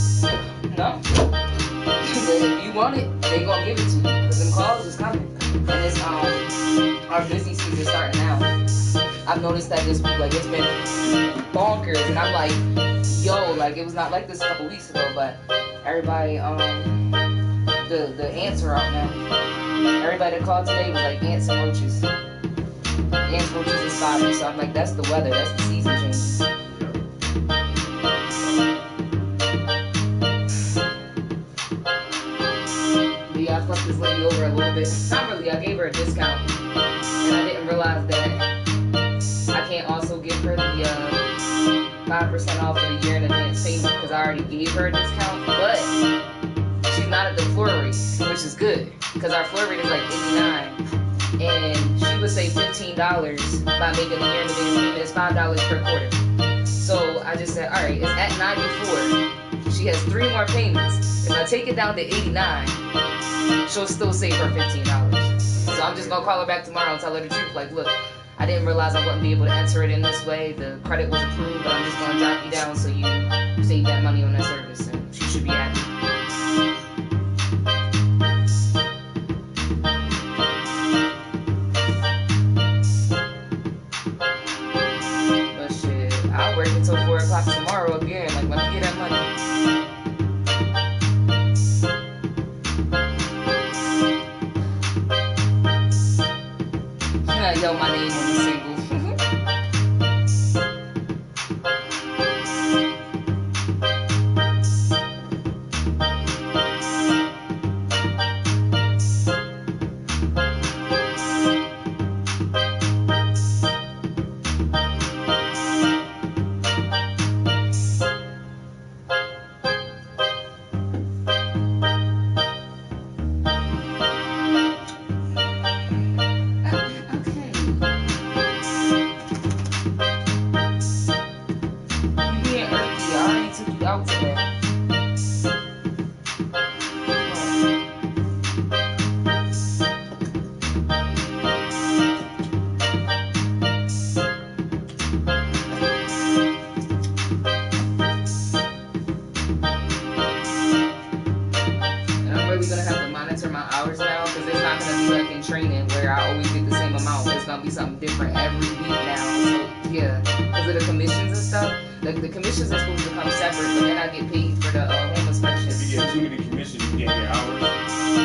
D: No. If you want it, they gonna give it to you. Cause them calls is coming. And it's our busy season starting now. I've noticed that this week, like it's been bonkers, and I'm like, yo, like it was not like this a couple weeks ago, but everybody, the ants are out now. Everybody that called today was like ants and roaches. Ants, roaches, and spiders. So I'm like, that's the weather, that's the season changes. I fucked this lady over a little bit. Not really, I gave her a discount. And I didn't realize that I can't also give her the 5% off for the year in advance payment because I already gave her a discount. But she's not at the floor rate, which is good because our floor rate is like $89. And she would save $15 by making the year in advance payment. It's $5 per quarter. So I just said, alright, it's at 94. She has 3 more payments. If I take it down to 89, she'll still save her $15. So I'm just gonna call her back tomorrow and tell her the truth. Like, look, I didn't realize I wouldn't be able to enter it in this way. The credit was approved, but I'm just gonna drop you down so you save that money on that service, and she should be happy. But shit, I'll work until 4 o'clock tomorrow again. Like, let me get that money. Yo, my name on the single. Out today. And I'm really gonna have to monitor my hours now because it's not gonna be like in training where I always get the same amount. It's gonna be something different every week now. So yeah, because of the commissions and stuff. The commissions are supposed to come separate, but then I get paid for the home inspection.
B: If you get too many commissions, you can't get hours.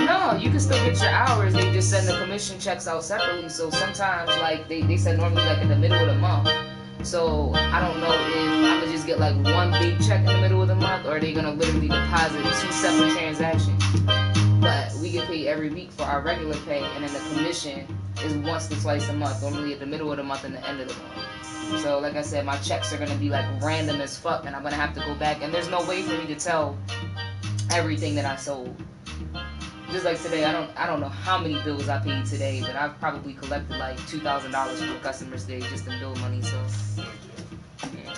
D: No, you can still get your hours. They just send the commission checks out separately. So sometimes, like they said, normally like in the middle of the month. So I don't know if I'm gonna just get like one big check in the middle of the month, or are they gonna literally deposit 2 separate transactions. But we get paid every week for our regular pay, and then the commission is once to twice a month, normally at the middle of the month and the end of the month. So like I said, my checks are gonna be like random as fuck, and I'm gonna have to go back, and there's no way for me to tell everything that I sold. Just like today, I don't know how many bills I paid today, but I've probably collected like $2,000 from customers today just in bill money. So yeah.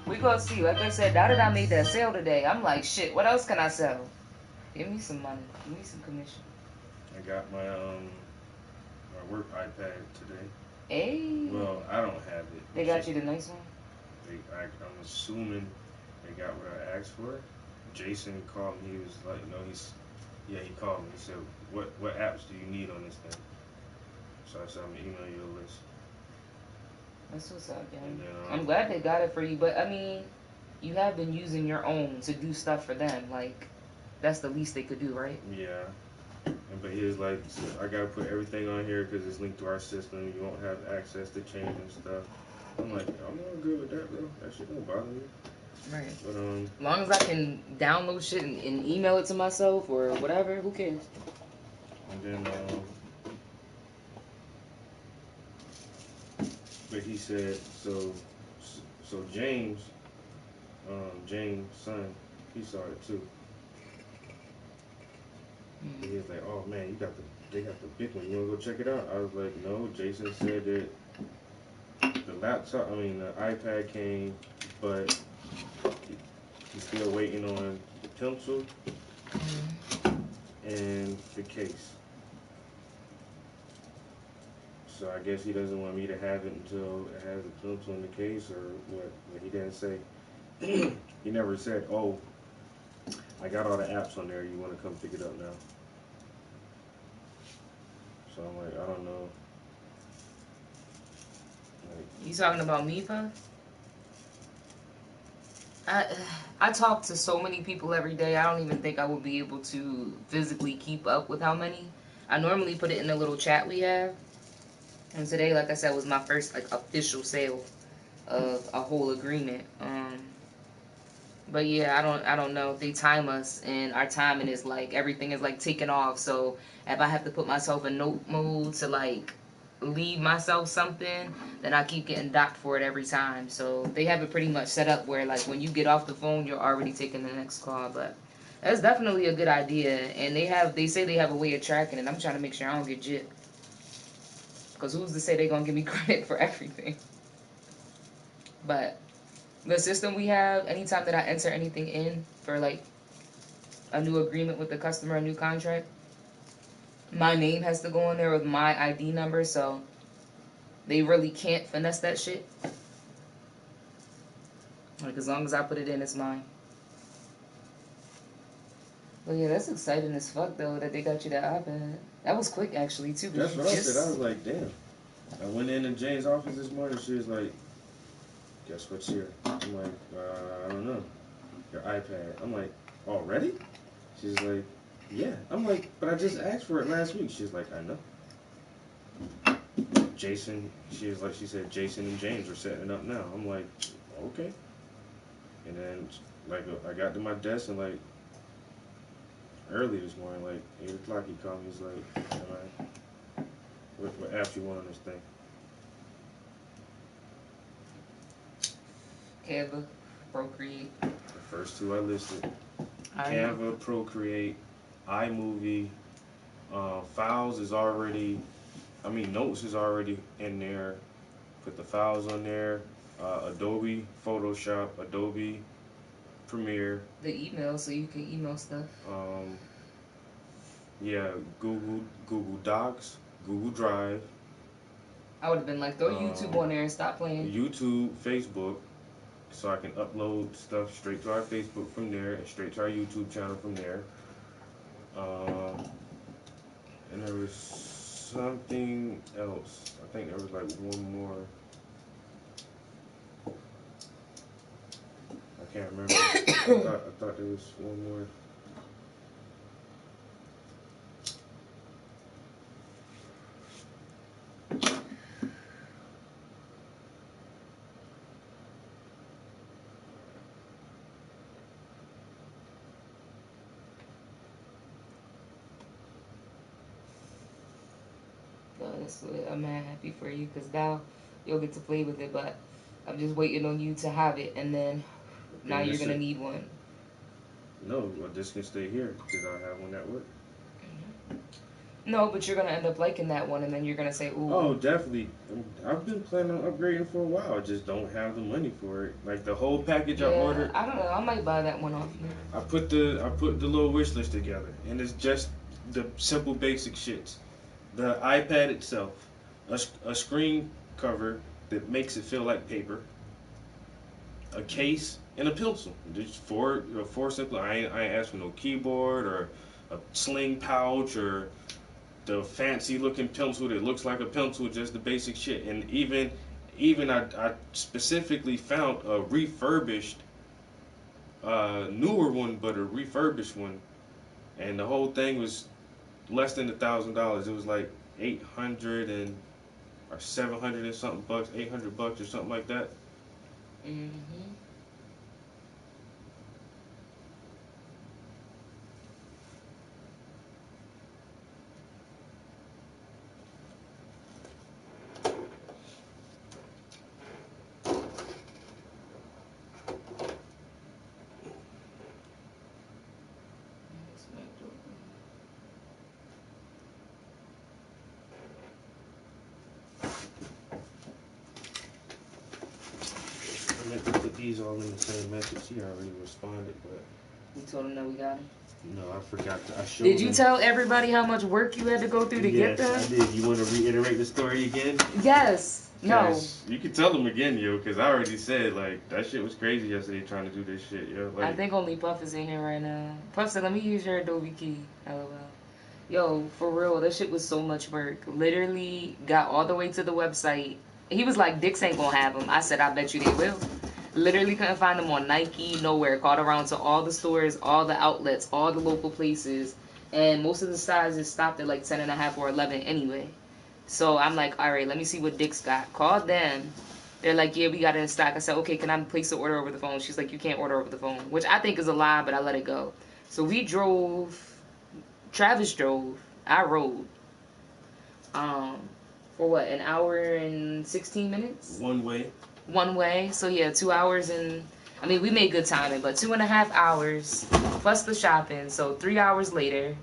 D: We gonna see. Like I said, now that I made that sale today, I'm like, shit, what else can I sell? Give me some money. Give me some commission.
B: I got my work iPad today.
D: Hey.
B: Well, I don't have it.
D: They got you the nice one?
B: I'm assuming they got what I asked for. Jason called me. He was like, no, he called me. He said, what apps do you need on this thing? So I said, I'm going to email you a list.
D: That's what's up, gang.
B: Then,
D: I'm glad they got it for you, but I mean, you have been using your own to do stuff for them. Like, that's the least they could do, right?
B: Yeah. But he was like, I got to put everything on here because it's linked to our system. You won't have access to changing stuff. I'm like, I'm not good with that, bro. That shit don't bother me.
D: Right.
B: But
D: as long as I can download shit and email it to myself or whatever, who cares?
B: And then, but he said, so James, James' son, he saw it too. And he was like, oh man, they got the big one. You wanna go check it out? I was like, no. Jason said that the iPad came, but he's still waiting on the pencil and the case. So I guess he doesn't want me to have it until it has a pencil in the case, or what? But he didn't say. He never said, "Oh, I got all the apps on there. You want to come pick it up now?" So I'm like, I don't know. Like,
D: You talking about me, Puff? I talk to so many people every day. I don't even think I would be able to physically keep up with how many. I normally put it in the little chat we have. And today, like I said, was my first like official sale of a whole agreement. But yeah, I don't know. They time us, and our timing is like everything is like taking off. So if I have to put myself in note mode to like leave myself something, then I keep getting docked for it every time. So they have it pretty much set up where like when you get off the phone, you're already taking the next call. But that's definitely a good idea, and they say they have a way of tracking it. I'm trying to make sure I don't get gypped, because who's to say they're gonna give me credit for everything? But the system we have, anytime that I enter anything in for like a new agreement with the customer, a new contract, my name has to go in there with my ID number, so they really can't finesse that shit. Like, as long as I put it in, it's mine. But yeah, that's exciting as fuck though that they got you that iPad. That was quick actually too.
B: that's what I said. I was like, damn. I went in Jane's office this morning. She was like, "Guess what's here?" I'm like, "I don't know. Your iPad." I'm like, "Already?" She's like, "Yeah." I'm like, "But I just asked for it last week." She's like, "I know." Jason, she said Jason and James are setting it up now. I'm like, "Okay." And then like I got to my desk and like early this morning, like 8 o'clock, he called me. He's like, what apps you want on this thing?"
D: Canva, Procreate.
B: The first two I listed:
D: I
B: Canva, Procreate, iMovie. Files is already, Notes is already in there. Put the files on there. Adobe Photoshop, Adobe Premiere.
D: the email, so you can email stuff.
B: Yeah, Google Docs, Google Drive.
D: I would have been like, throw YouTube on there and stop playing.
B: YouTube, Facebook, so I can upload stuff straight to our Facebook from there and straight to our YouTube channel from there. And there was something else. I think there was like one more. I can't remember. I thought there was one more.
D: Honestly, I'm mad happy for you because now you'll get to play with it, but I'm just waiting on you to have it, and then now you're gonna need one.
B: No, well, this can stay here. Did I have one at work?
D: No, but you're gonna end up liking that one, and then you're gonna say, "Ooh."
B: Oh, definitely. I've been planning on upgrading for a while. I just don't have the money for it. Like the whole package I ordered.
D: I don't know. I might buy that one off you.
B: I put the little wish list together, and it's just the simple basic shits. The iPad itself, a screen cover that makes it feel like paper, a case, and a pencil. Just four simple. I ain't asked for no keyboard or a sling pouch or the fancy looking pencil that looks like a pencil. Just the basic shit. And even I specifically found a refurbished, newer one, but a refurbished one, and the whole thing was less than $1,000. It was like 800 or 700 and something bucks, $800 or something like that.
D: Mhm.
B: I meant to put these all in the same message. He already responded, but
D: We told him that we got him.
B: No, I forgot. I showed
D: Did you
B: them.
D: tell everybody how much work you had to go through to get
B: Yes,
D: them?
B: I did. You want to reiterate the story again?
D: Yes. No.
B: 'Cause you can tell them again, yo. Because I already said like that shit was crazy yesterday trying to do this shit, yo.
D: I
B: Like,
D: think only Puff is in here right now. Puff said, "Let me use your Adobe key." LOL. Yo, for real, that shit was so much work. Literally got all the way to the website. He was like, "Dix ain't gonna have them." I said, "I bet you they will." Literally couldn't find them on Nike, nowhere. Called around to all the stores, all the outlets, all the local places, and most of the sizes stopped at like 10.5 or 11 anyway. So I'm like, all right, let me see what Dix got. Called them. They're like, yeah, we got it in stock. I said, okay, can I place the order over the phone? She's like, you can't order over the phone, which I think is a lie, but I let it go. So we drove. Travis drove. I rode. For what, an hour and 16 minutes?
B: one way.
D: One way. So yeah, 2 hours and I mean we made good timing, but 2.5 hours plus the shopping. So 3 hours later,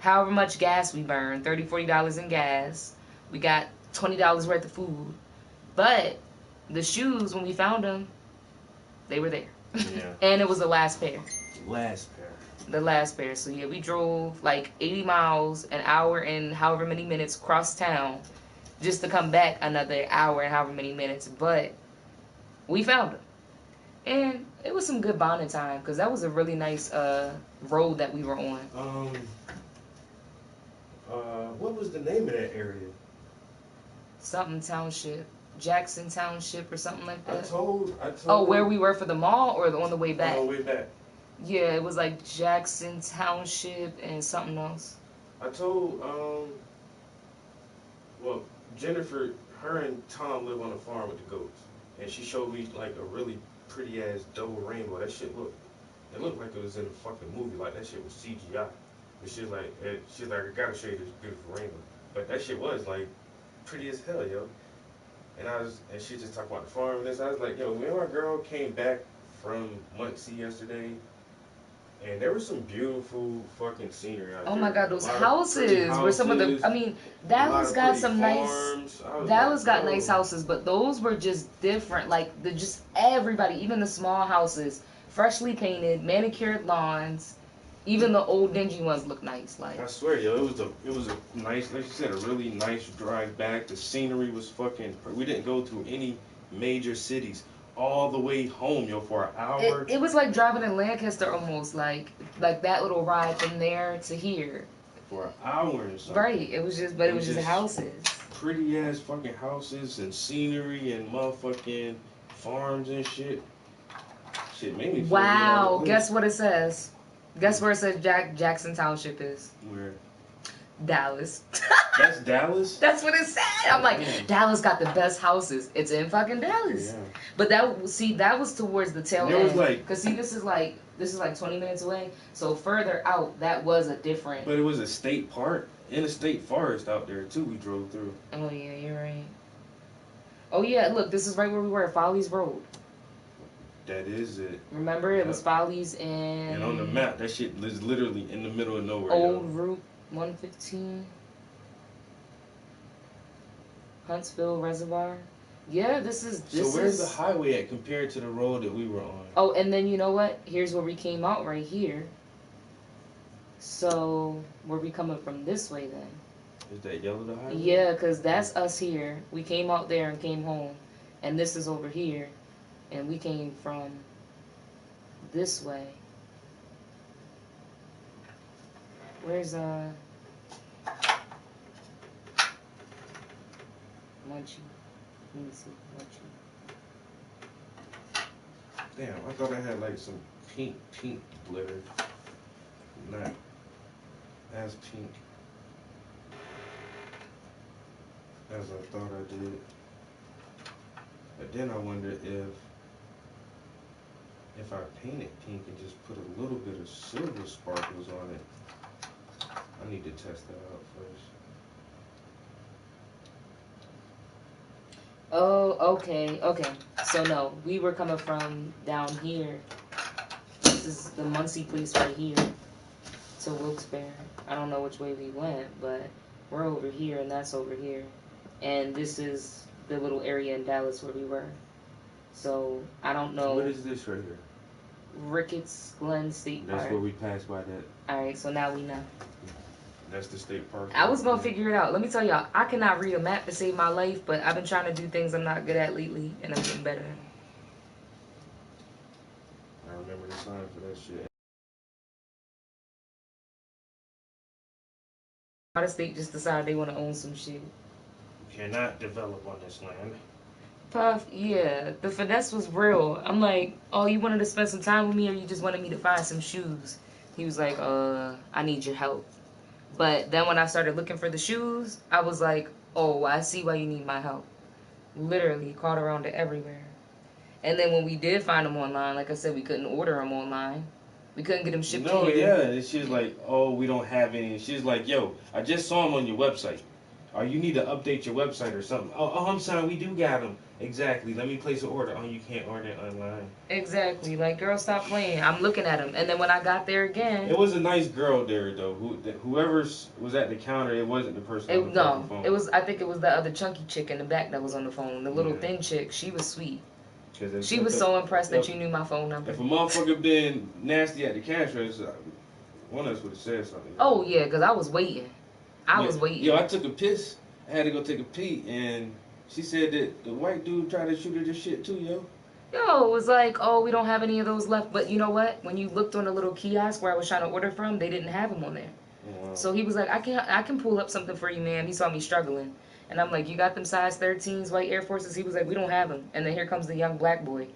D: however much gas we burned, $30-$40 in gas. We got $20 worth of food. But the shoes, when we found them, they were there.
B: Yeah.
D: And it was the last pair.
B: Last pair.
D: The last pair. So yeah, we drove like 80 miles, an hour and however many minutes across town just to come back another hour and however many minutes. But we found them. And it was some good bonding time because that was a really nice road that we were on.
B: What was the name of that area?
D: Something Township. Jackson Township or something like
B: I
D: that.
B: told.
D: Oh, where we were for the mall or on the way back?
B: On the way back.
D: Yeah, it was like Jackson Township and something else.
B: I told, well, Jennifer, her and Tom live on a farm with the goats. And she showed me, like, a really pretty-ass double rainbow. That shit it looked like it was in a fucking movie. Like, that shit was CGI. But she's like, I gotta show you this beautiful rainbow. But that shit was, like, pretty as hell, yo. And she just talked about the farm and this. I was like, yo, me and my girl came back from Muncie yesterday. And there was some beautiful fucking scenery out there.
D: Oh my god, those
B: A lot of pretty
D: houses were some of the. I mean, Dallas got some nice. Dallas got nice houses, but those were just different. Like just everybody, even the small houses, freshly painted, manicured lawns. Even the old dingy ones look nice. Like
B: I swear, yo, it was a nice, like you said, a really nice drive back. The scenery was fucking. We didn't go through any major cities. All the way home, yo, for an hour.
D: it was like driving in Lancaster almost, like that little ride from there to here.
B: For an hour or something.
D: Right. It was just houses.
B: Pretty ass fucking houses and scenery and motherfucking farms and shit. Shit made me feel
D: Wow. Guess what it says? Guess where it says Jackson Township is?
B: Where?
D: Dallas.
B: That's Dallas?
D: That's what it said. I'm like,
B: Damn.
D: Dallas got the best houses. It's in fucking Dallas.
B: Yeah.
D: But that was towards the tail
B: There was
D: end.
B: like-
D: Cause see, this is like 20 minutes away. So further out, that was a different.
B: But it was a state park and a state forest out there too. We drove through.
D: Oh yeah, you're right. Oh yeah, look, this is right where we were, Follies Road.
B: That is it.
D: Remember, it was Follies and.
B: And on the map, that shit is literally in the middle of nowhere.
D: Old
B: yo.
D: Route 115. Huntsville Reservoir. Yeah, this is.
B: So where's the highway at compared to the road that we were on?
D: Oh, and then you know what? Here's where we came out right here. So, where we coming from this way then?
B: Is that yellow the highway?
D: Yeah, because that's us here. We came out there and came home. And this is over here. And we came from this way. Where's, Munchie? Let me see. Munchie.
B: Damn, I thought I had like some pink glitter. Not as pink as I thought I did. But then I wonder if I paint it pink and just put a little bit of silver sparkles on it. I need to test that out first.
D: Oh, okay. So no, we were coming from down here. This is the Muncie place right here to Wilkes-Barre. I don't know which way we went, but we're over here and that's over here. And this is the little area in Dallas where we were. So I don't know.
B: What is this right here?
D: Ricketts Glen State
B: That's
D: Park.
B: where we passed by that.
D: Alright, so now we know.
B: That's the state park.
D: I was gonna figure it out. Let me tell y'all, I cannot read a map to save my life, but I've been trying to do things I'm not good at lately, and I'm getting better.
B: I remember the sign for that shit.
D: Out of state just decided they want to own some shit.
B: You cannot develop on this land.
D: Puff, yeah, the finesse was real. I'm like, oh, you wanted to spend some time with me, or you just wanted me to find some shoes? He was like, I need your help. But then when I started looking for the shoes, I was like, oh, I see why you need my help. Literally, called around to everywhere. And then when we did find them online, like I said, we couldn't order them online. We couldn't get them shipped
B: No,
D: here.
B: yeah, and she's like, oh, we don't have any. And she's like, yo, I just saw them on your website. Or you need to update your website or something. Oh, I'm sorry, we do got them. Exactly. Let me place an order. Oh, you can't order it online.
D: Exactly. Like, girl, stop playing. I'm looking at them. And then when I got there again...
B: It was a nice girl there, though. Whoever was at the counter, it wasn't the person on the fucking phone.
D: It was, I think it was the other chunky chick in the back that was on the phone. The little
B: Yeah.
D: thin chick. She was sweet.
B: If
D: She was so impressed that you knew my phone number.
B: If a motherfucker been nasty at the cash register, one of us would have said something.
D: Oh, yeah, because I was waiting. I was waiting.
B: Yo, I took a piss. I had to go take a pee, and she said that the white dude tried to shoot her this shit too, yo.
D: Yo, it was like, oh, we don't have any of those left. But you know what? When you looked on the little kiosk where I was trying to order from, they didn't have them on there.
B: Wow.
D: So he was like, I can pull up something for you, ma'am. He saw me struggling. And I'm like, you got them size 13s, white Air Forces? He was like, we don't have them. And then here comes the young black boy.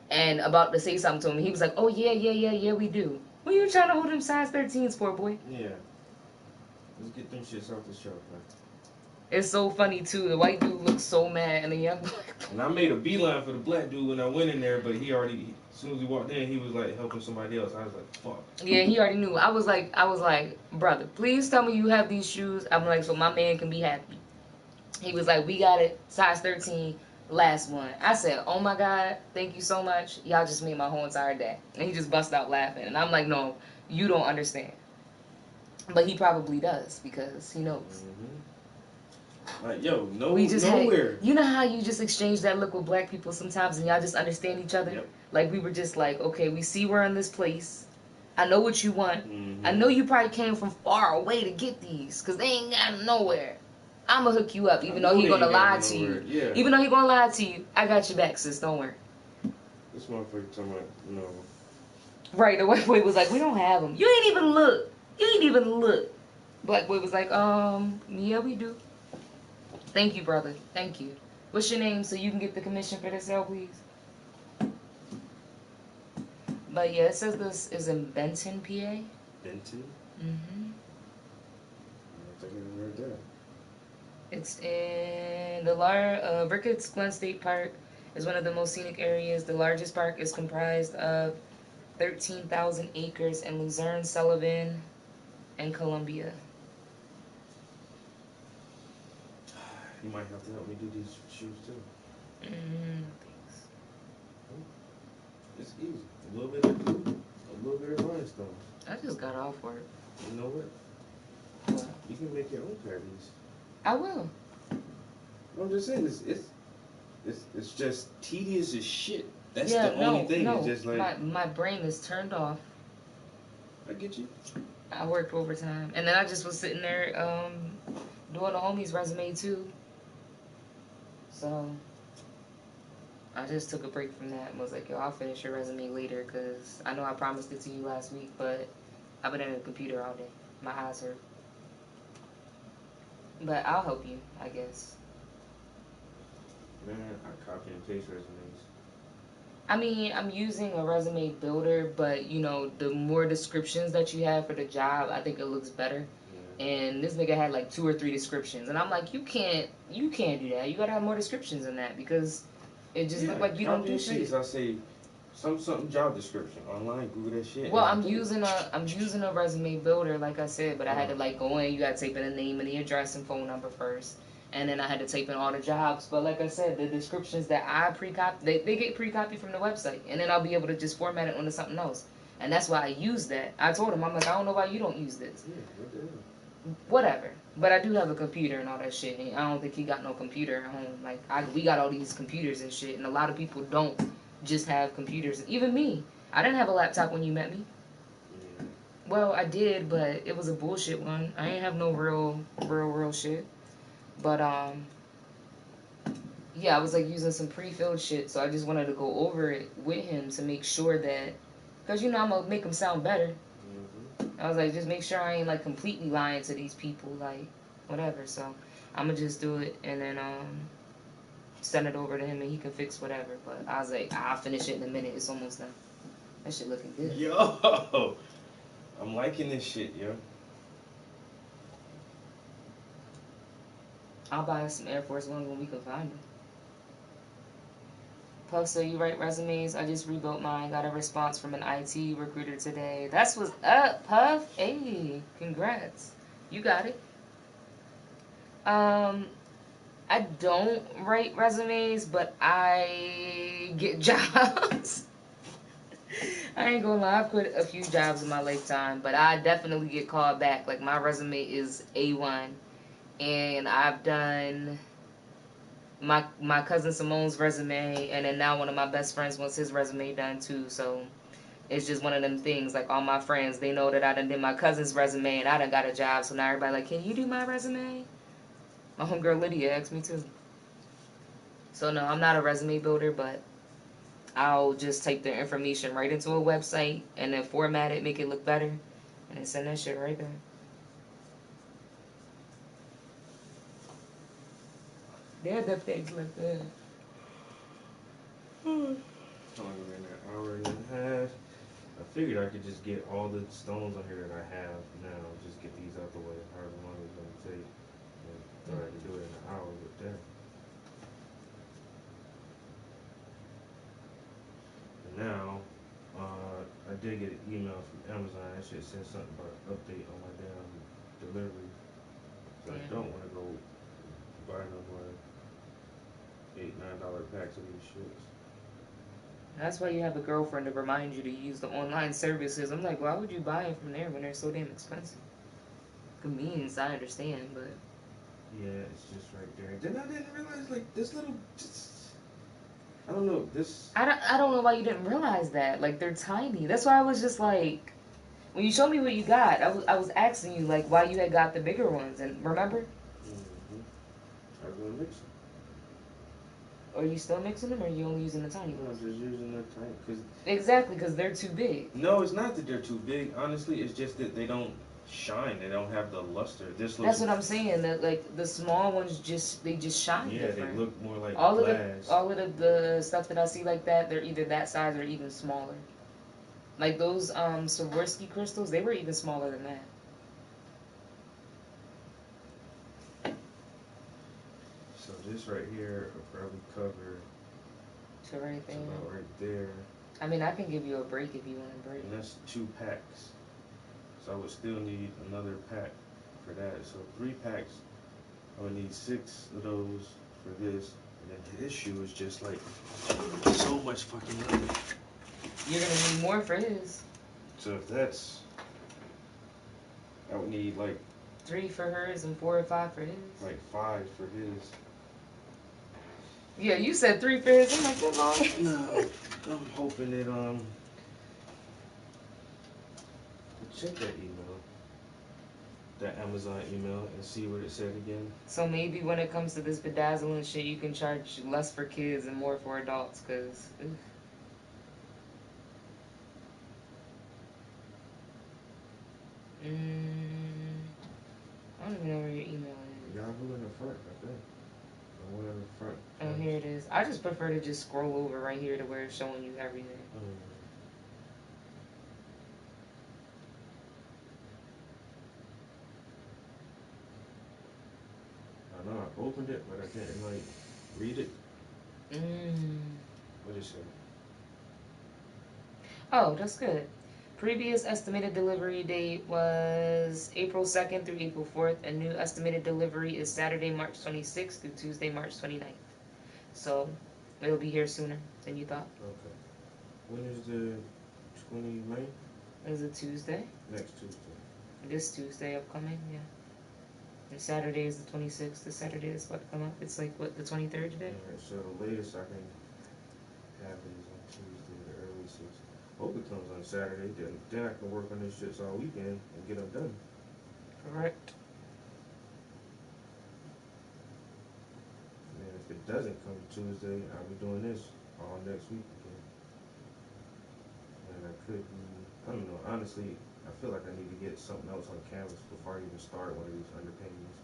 D: And about to say something to him. He was like, oh, yeah, we do. What are you trying to hold them size 13s for, boy?
B: Yeah. Let's get them shits off the shelf, man.
D: It's so funny, too. The white dude looks so mad, and the young black boy...
B: And I made a beeline for the black dude when I went in there, but he already, as soon as he walked in, he was like helping somebody else. I was like, fuck.
D: Yeah, he already knew. I was like, brother, please tell me you have these shoes. I'm like, so my man can be happy. He was like, we got it, size 13, last one. I said, oh my God, thank you so much. Y'all just made my whole entire day. And he just bust out laughing. And I'm like, no, you don't understand. But he probably does, because he knows.
B: Mm-hmm. Like, yo,
D: nowhere. You know how you just exchange that look with black people sometimes and y'all just understand each other?
B: Yep.
D: Like, we were just like, okay, we see we're in this place. I know what you want.
B: Mm-hmm.
D: I know you probably came from far away to get these, because they ain't got 'em nowhere. I'm going to hook you up, even though he going to lie to you.
B: Yeah.
D: Even though he going to lie to you, I got your back, sis. Don't worry.
B: This motherfucker talking about, no.
D: Right, the white boy was like, we don't have them. You ain't even look. You ain't even look. Black boy was like, yeah, we do. Thank you, brother. Thank you. What's your name so you can get the commission for this sale, please? But yeah, it says this is in Benton, PA.
B: Benton?
D: Mm-hmm.
B: I think I heard that.
D: It's in the Ricketts Glen State Park is one of the most scenic areas. The largest park is comprised of 13,000 acres in Luzerne, Sullivan, and Columbia.
B: You might have to help me do these shoes too.
D: Thanks.
B: It's easy. A little bit of rhinestone.
D: I just got off work.
B: You know what?
D: What?
B: You can make your own pair of these.
D: I will.
B: I'm just saying, it's just tedious as shit. That's
D: Yeah,
B: the only thing.
D: No,
B: it's just like
D: my brain is turned off.
B: I get you.
D: I worked overtime, and then I just was sitting there doing the homie's resume too. So I just took a break from that and was like, yo, I'll finish your resume later, because I know I promised it to you last week, but I've been in the computer all day. My eyes hurt. But I'll help you, I guess.
B: Man, I copy and paste resumes.
D: I mean, I'm using a resume builder, but, you know, the more descriptions that you have for the job, I think it looks better.
B: Yeah.
D: And this nigga had like 2 or 3 descriptions. And I'm like, you can't do that. You gotta have more descriptions than that, because it just look like you don't do shit.
B: I say something job description online. Google that shit.
D: Well, I'm using a resume builder, like I said, but I had to like go in. You gotta type in the name and the address and phone number first, and then I had to type in all the jobs. But like I said, the descriptions that I pre-copy, they get pre-copied from the website, and then I'll be able to just format it onto something else. And that's why I use that. I told him, I'm like, I don't know why you don't use this.
B: Yeah, what the hell?
D: Whatever. But I do have a computer and all that shit. And I don't think he got no computer at home. Like, we got all these computers and shit, and a lot of people don't just have computers. Even me. I didn't have a laptop when you met me.
B: Yeah.
D: Well, I did, but it was a bullshit one. I ain't have no real shit. But yeah, I was like using some pre-filled shit, so I just wanted to go over it with him to make sure that, cause you know I'm gonna make him sound better. I was like, just make sure I ain't like completely lying to these people, like whatever. So I'm gonna just do it and then send it over to him and he can fix whatever. But I was like, I'll finish it in a minute. It's almost done. That shit looking good.
B: Yo, I'm liking this shit, yo.
D: I'll buy us some Air Force Ones when we can find them. Puff, so you write resumes? I just rebuilt mine. Got a response from an IT recruiter today. That's what's up, Puff. Hey, congrats. You got it. I don't write resumes, but I get jobs. I ain't gonna lie, I've quit a few jobs in my lifetime, but I definitely get called back. Like, my resume is A1. And I've done my cousin Simone's resume, and then now one of my best friends wants his resume done too. So it's just one of them things. Like, all my friends, they know that I done did my cousin's resume and I done got a job. So now everybody like, can you do my resume? My homegirl Lydia asked me too. So no, I'm not a resume builder, but I'll just type their information right into a website and then format it, make it look better, and then send that shit right back. They had that things like that.
B: Only ran an hour and a half. I figured I could just get all the stones on here that I have now, just get these out the way, however long it's gonna take. And thought I could do it in an hour, but damn. And now, I did get an email from Amazon. That shit said something about an update on my damn delivery. So I don't want to go buy no more $8-9 packs of these shits.
D: That's why you have a girlfriend to remind you to use the online services. I'm like, why would you buy it from there when they're so damn expensive? Convenience, I understand, but
B: Yeah, it's just right there. Then I didn't realize, like, this little, I don't know, this.
D: I don't know why you didn't realize that. Like, they're tiny. That's why I was just like, when you showed me what you got, I was asking you like why you had got the bigger ones, and remember?
B: I was gonna mix them.
D: Are you still mixing them, or are you only using the tiny
B: I'm
D: ones?
B: just using the tiny, cause.
D: Exactly, because they're too big.
B: No, it's not that they're too big. Honestly, it's just that they don't shine. They don't have the luster. This looks.
D: That's what I'm saying. That like the small ones just shine
B: Yeah,
D: different.
B: they look more like
D: all
B: glass.
D: All of the stuff that I see like that, they're either that size or even smaller. Like those Swarovski crystals, they were even smaller than that.
B: So this right here will probably cover.
D: So right there.
B: About right there.
D: I mean, I can give you a break if you want a break.
B: And that's 2 packs. So I would still need another pack for that. So 3 packs. I would need 6 of those for this. And then his shoe is just like so much fucking leather.
D: You're gonna need more for his.
B: So if that's, I would need like
D: 3 for hers and 4 or 5 for his.
B: Like 5 for his.
D: Yeah, you said 3 for his. I'm like, good lord.
B: No, I'm hoping that check that email, that Amazon email, and see what it said again.
D: So maybe when it comes to this bedazzling shit, you can charge less for kids and more for adults, cause. I don't even know where your email is.
B: Yahoo in the front, I think. The one in the front.
D: Oh, here it is. I just prefer to just scroll over right here to where it's showing you everything.
B: I know I opened it, but I didn't like read it. What did it say?
D: Oh, that's good. Previous estimated delivery date was April 2nd through April 4th, and new estimated delivery is Saturday, March 26th through Tuesday, March 29th. So, it'll be here sooner than you thought.
B: Okay. When is the 29th?
D: Is it Tuesday?
B: Next Tuesday.
D: This Tuesday upcoming, yeah. And Saturday is the 26th. The Saturday is about to come up. It's like, what, the 23rd today?
B: Alright, so the latest I can have it is on Tuesday, the earliest is Hope it comes on Saturday. Then I can work on this shit all weekend and get them done.
D: Correct.
B: And then if it doesn't come Tuesday, I'll be doing this all next week again. And I could be, I don't know, honestly, I feel like I need to get something else on canvas before I even start one of these underpaintings.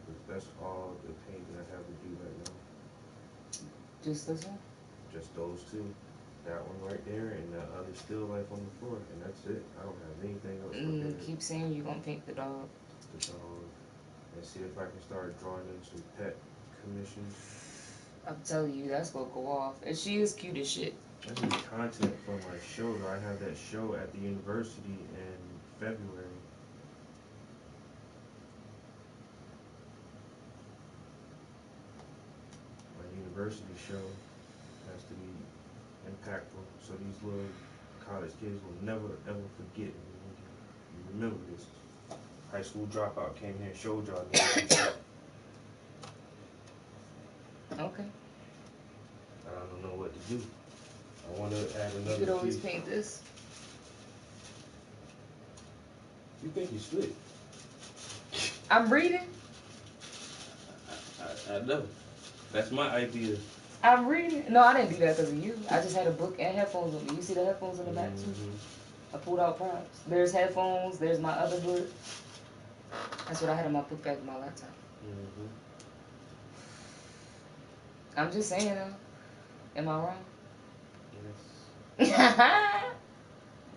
B: Because that's all the painting I have to do right now.
D: Just this one?
B: Just those two. That one right there and the other still life on the floor. And that's it. I don't have anything else prepared.
D: Keep saying you're gonna paint the dog.
B: The dog. And see if I can start drawing in some pet commissions.
D: I'm telling you, that's gonna go off. And she is cute as shit.
B: I need content for my show though. I have that show at the university in February. My university show has to be impactful so these little college kids will never ever forget me. You remember this. High school dropout came here and showed y'all niggas.
D: Okay.
B: I don't know what to do. I want to add
D: You
B: another
D: could always
B: piece.
D: paint this.
B: You think you slick?
D: I'm reading.
B: I know. That's my idea.
D: I'm reading. No, I didn't do that because of you. I just had a book and headphones with me. You see the headphones in the back too? I pulled out props. There's headphones. There's my other book. That's what I had in my book bag with my laptop. I'm just saying though. Am I wrong?
B: Yes.
D: Wow.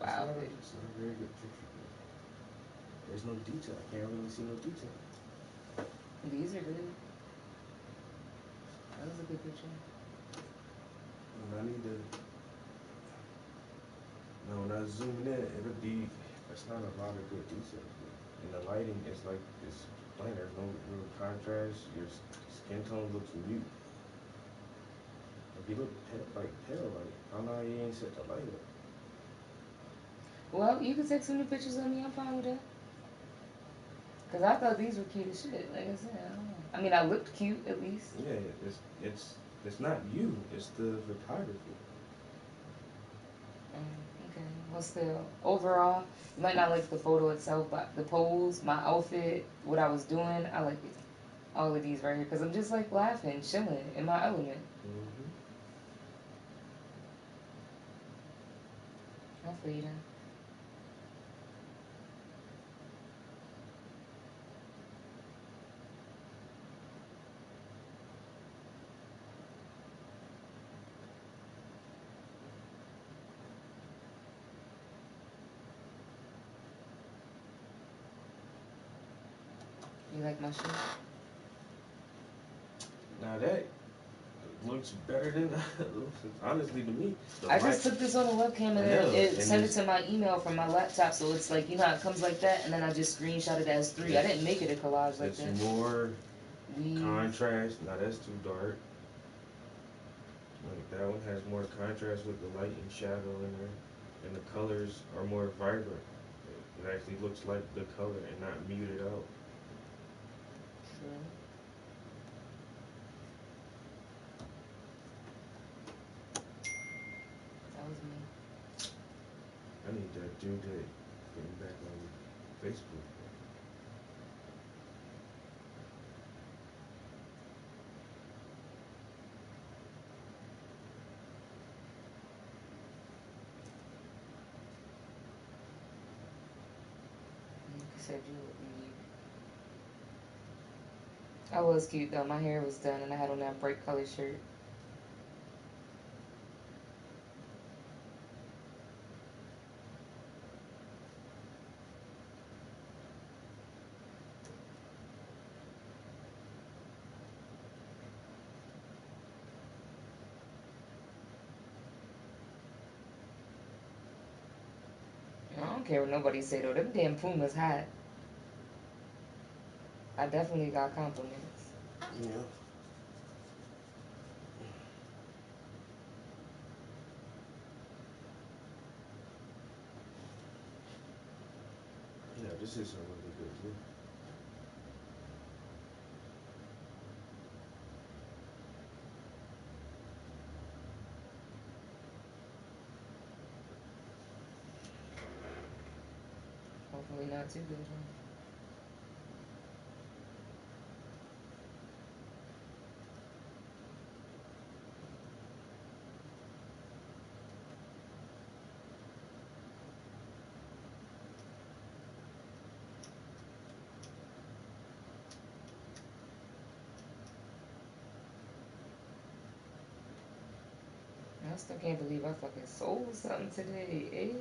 B: It's not a very good picture. There's no detail. I can't really see no detail.
D: These are good. That was a good picture.
B: And I need to. No, when I zoom in, it'll be. That's not a lot of good details. And the lighting is like it's plain. There's no real contrast. Your skin tone looks mute. If you look pale, like how long you ain't set the light up?
D: Well, you can take some new pictures of me. I'm fine with that. Cause I thought these were cute as shit. Like I said, I don't know. I mean, I looked cute at least.
B: Yeah, it's not you. It's the photography.
D: Okay. Well, still, overall, you might not like the photo itself, but the pose, my outfit, what I was doing, I like it. All of these right here, cause I'm just like laughing, chilling in my element. I feel you. You like my shoe?
B: Now that looks better than honestly to me.
D: I just took this on the webcam and then it sent it
B: it's-
D: to my email from my laptop, so it's like, you know how it comes like that, and then I just screenshot it as 3. I didn't make it a collage like
B: It's
D: that.
B: more
D: We
B: contrast. Now that's too dark. Like that one has more contrast with the light and shadow in there, and the colors are more vibrant. It actually looks like the color and not muted out.
D: Sure. That was me.
B: I need that dude that put me back on Facebook.
D: You said you would leave. I was cute though. My hair was done and I had on that bright color shirt. I don't care what nobody say though. Them damn Pumas hot. I definitely got compliments.
B: Yeah. Yeah, this is a really good too.
D: Hopefully not too good. I still can't believe I fucking sold something today. Hey.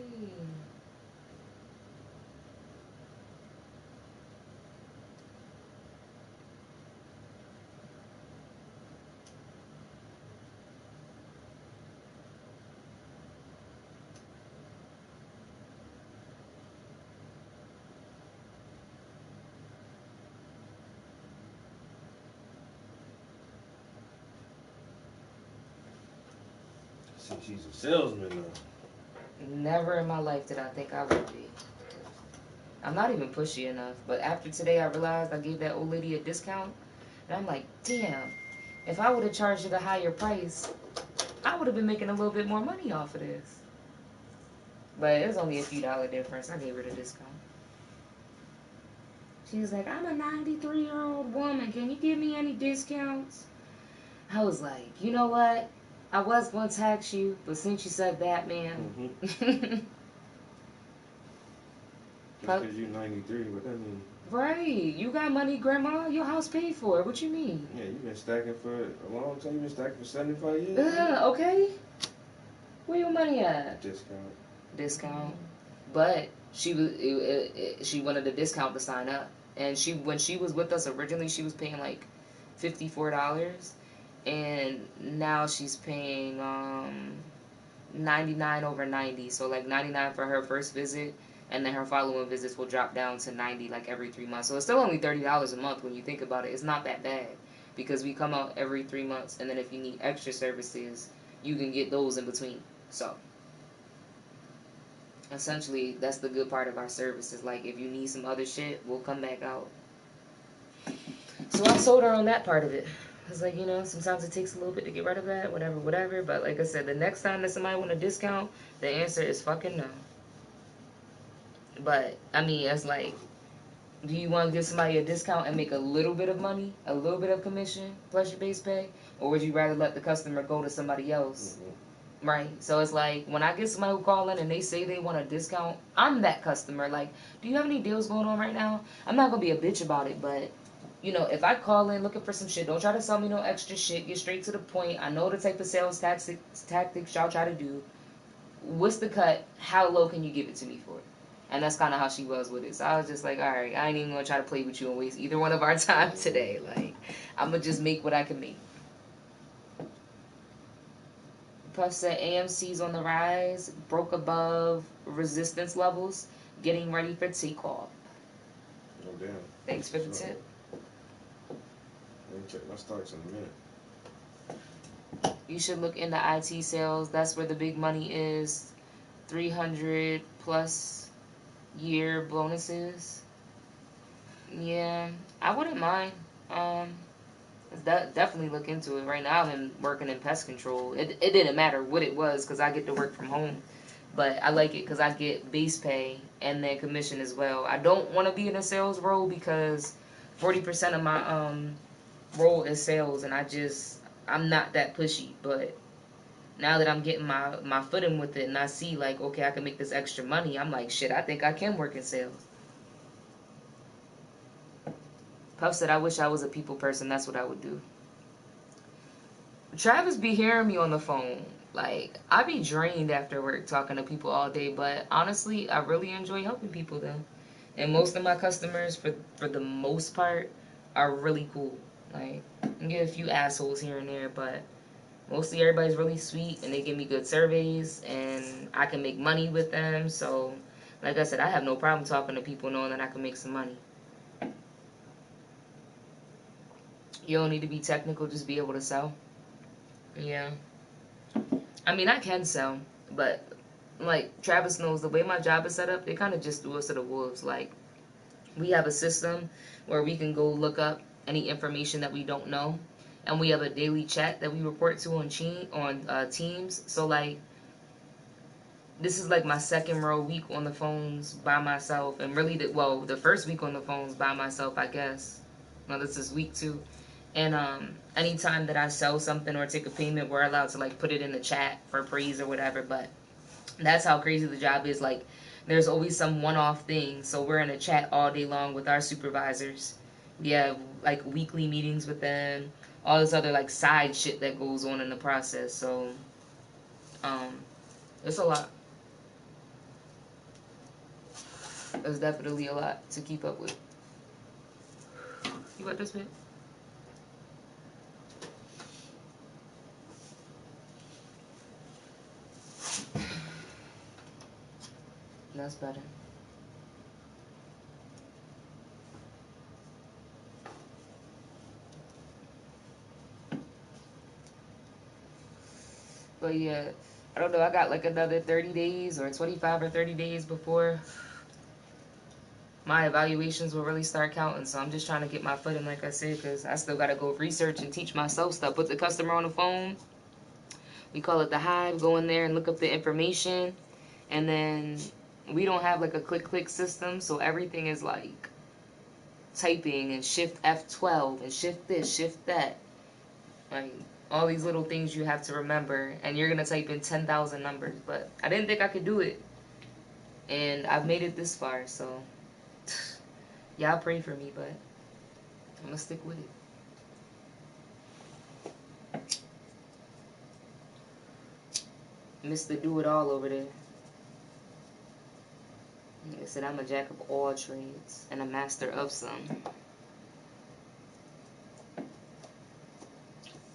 B: See, she's a salesman now.
D: Never in my life did I think I would be. I'm not even pushy enough. But after today, I realized I gave that old lady a discount. And I'm like, damn, if I would have charged her a higher price, I would have been making a little bit more money off of this. But it was only a few dollar difference. I gave her the discount. She was like, I'm a 93-year-old woman. Can you give me any discounts? I was like, you know what? I was going to tax you, but since you said that, man.
B: Mm-hmm. Just because you're 93, what that mean?
D: Right. You got money, Grandma. Your house paid for it. What you mean?
B: Yeah, you've been stacking for a long time. You've been stacking for 75 years.
D: Okay. Where your money at?
B: Discount.
D: But she wanted a discount to sign up. And when she was with us originally, she was paying like $54. And now she's paying 99 over 90. So like 99 for her first visit, and then her following visits will drop down to 90 like every 3 months. So it's still only $30 a month when you think about it. It's not that bad because we come out every 3 months, and then if you need extra services, you can get those in between. So essentially, that's the good part of our services. Like if you need some other shit, we'll come back out. So I sold her on that part of it. I was like, sometimes it takes a little bit to get rid of that, whatever. But like I said, the next time that somebody want a discount, the answer is fucking no. But, I mean, it's like, do you want to give somebody a discount and make a little bit of money, a little bit of commission, plus your base pay? Or would you rather let the customer go to somebody else? Mm-hmm. Right? So it's like, when I get somebody who call in and they say they want a discount, I'm that customer. Like, do you have any deals going on right now? I'm not going to be a bitch about it, but if I call in looking for some shit, don't try to sell me no extra shit. Get straight to the point. I know the type of sales tactics y'all try to do. What's the cut? How low can you give it to me for? And that's kind of how she was with it. So I was just like, all right, I ain't even going to try to play with you and waste either one of our time today. Like, I'm going to just make what I can make. Puff said AMC's on the rise, broke above resistance levels, getting ready for takeoff.
B: Oh, damn.
D: Thanks for the tip.
B: Let me check my stocks in a minute.
D: You should look into IT sales. That's where the big money is. 300 plus year bonuses. Yeah, I wouldn't mind. Definitely look into it. Right now, I've been working in pest control. It didn't matter what it was because I get to work from home. But I like it because I get base pay and then commission as well. I don't want to be in a sales role because 40% of my role is sales, and I'm not that pushy. But now that I'm getting my footing with it and I see like, okay, I can make this extra money, I'm like, shit, I think I can work in sales. Puff said, I wish I was a people person. That's what I would do. Travis be hearing me on the phone. Like, I be drained after work talking to people all day, but honestly, I really enjoy helping people though. And most of my customers, for the most part, are really cool. Like, I get a few assholes here and there, but mostly everybody's really sweet and they give me good surveys and I can make money with them. So, like I said, I have no problem talking to people knowing that I can make some money. You don't need to be technical, just be able to sell. Yeah. I mean, I can sell, but like Travis knows the way my job is set up, they kind of just threw us to the wolves. Like, we have a system where we can go look up any information that we don't know, and we have a daily chat that we report to on Teams. So like, this is like my second row week on the phones by myself, and really the first week on the phones by myself, I guess. No, this is week 2. And anytime that I sell something or take a payment, we're allowed to like put it in the chat for praise or whatever. But that's how crazy the job is. Like, there's always some one-off thing. So we're in a chat all day long with our supervisors. We have like weekly meetings with them. All this other like side shit that goes on in the process. So it's a lot. It's definitely a lot to keep up with. You want this bit? That's better. But yeah, I don't know. I got like another 30 days or 25 or 30 days before my evaluations will really start counting. So I'm just trying to get my foot in, like I said, because I still got to go research and teach myself stuff. Put the customer on the phone. We call it the Hive. Go in there and look up the information. And then we don't have like a click system. So everything is like typing and shift F12 and shift this, shift that. Like all these little things you have to remember. And you're going to type in 10,000 numbers. But I didn't think I could do it. And I've made it this far. So y'all pray for me, but I'm going to stick with it. Mr. Do-It-All over there. Like I said, I'm a jack of all trades and a master of some.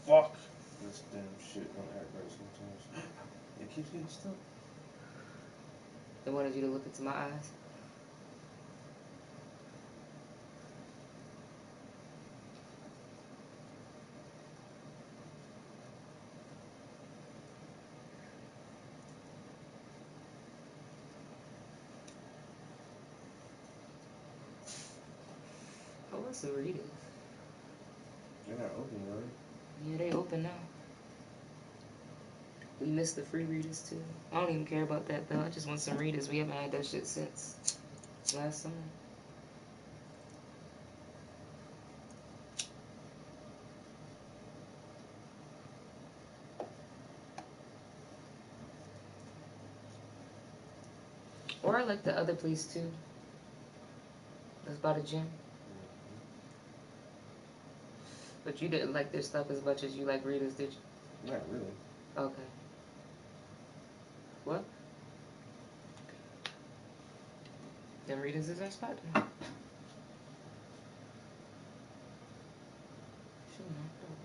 B: Fuck. This damn shit don't act right sometimes. It keeps getting stuck.
D: They wanted you to look into my eyes. Oh, what's the readers?
B: They're not open, right?
D: Yeah, they open now. We missed the free readers too. I don't even care about that though. I just want some readers. We haven't had that shit since last summer. Or I like the other place too. That's by the gym. But you didn't like their stuff as much as you like readers, did you?
B: Not really.
D: Okay. What? Then readers is our spot then. Sure, no problem.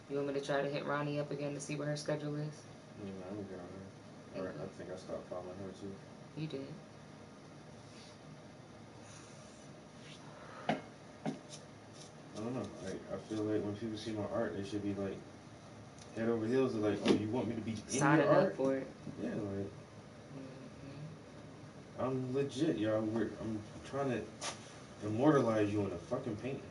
D: You want me to try to hit Ronnie up again to see what her schedule is?
B: Yeah, I'm gonna get on her.
D: Okay.
B: I think I stopped following her too.
D: You did.
B: I don't know. I feel like when people see my art, they should be like head over heels. They're like, oh, you want me to be in
D: Signing
B: your
D: up
B: art?
D: for it.
B: Yeah, like
D: Mm-hmm.
B: I'm legit, yo. I'm trying to immortalize you in a fucking painting.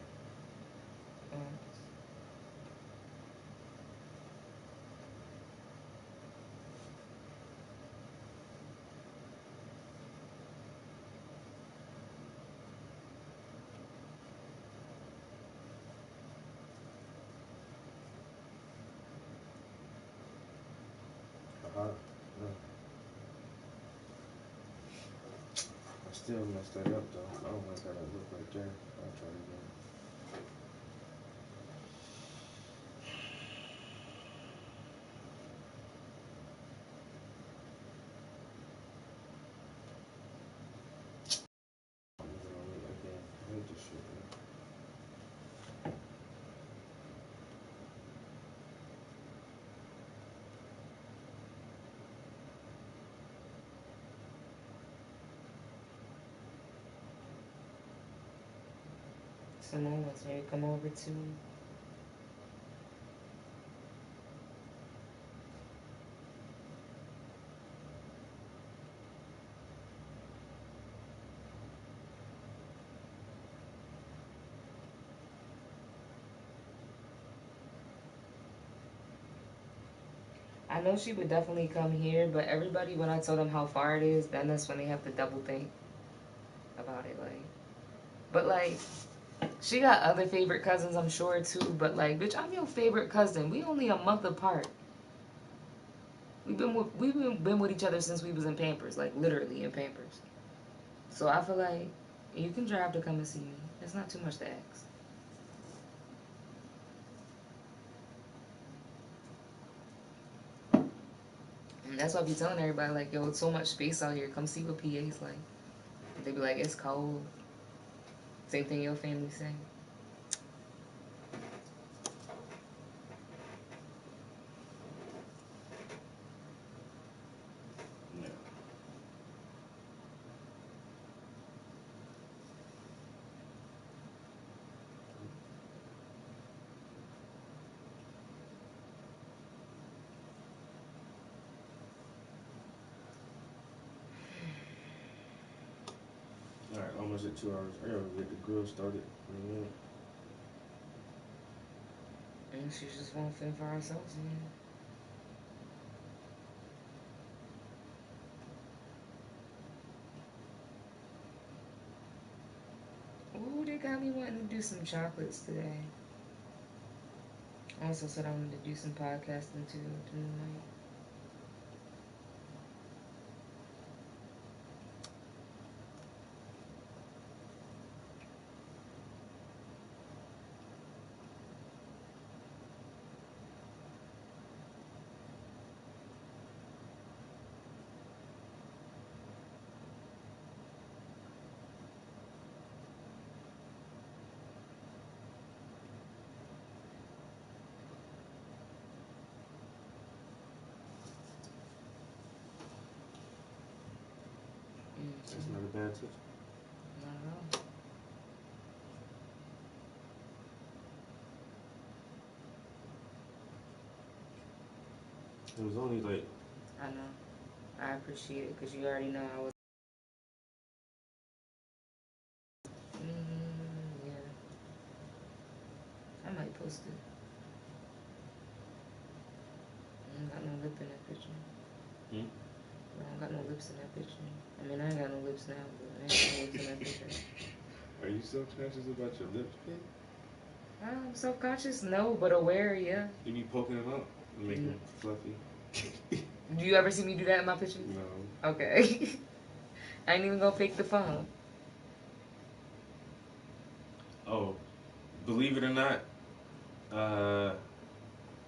B: No. I still messed that up though. I don't like how that look right there. I'll try it again. I'm gonna look again. I hate this shit, man.
D: Someone wants me to come over to I know she would definitely come here, but everybody, when I tell them how far it is, then that's when they have to double think about it. Like, but like, she got other favorite cousins, I'm sure too. But like, bitch, I'm your favorite cousin. We only a month apart. We've been with each other since we was in Pampers, like literally in Pampers. So I feel like you can drive to come and see me. It's not too much to ask. And that's why I be telling everybody, like, yo, it's so much space out here. Come see what PA's like. They be like, it's cold. Same thing your family say.
B: Yeah. All right, almost at 2 hours. I gotta get the grill started in a minute.
D: And she just won't fend for ourselves, man. Ooh, they got me wanting to do some chocolates today. I also said I wanted to do some podcasting too tonight.
B: That's not a bad touch.
D: Not at all.
B: It was only like,
D: I know. I appreciate it because you already know I was. Yeah. I might post it. I ain't got no lip in that picture. I don't got no lips in that picture. I mean, I ain't got no lips now, but I ain't got no lips in that picture.
B: Are you self-conscious about your lips, babe?
D: I'm self-conscious, no, but aware, yeah.
B: You be poking them out and make them fluffy?
D: Do you ever see me do that in my pictures?
B: No.
D: Okay. I ain't even gonna pick the phone.
B: Oh, believe it or not,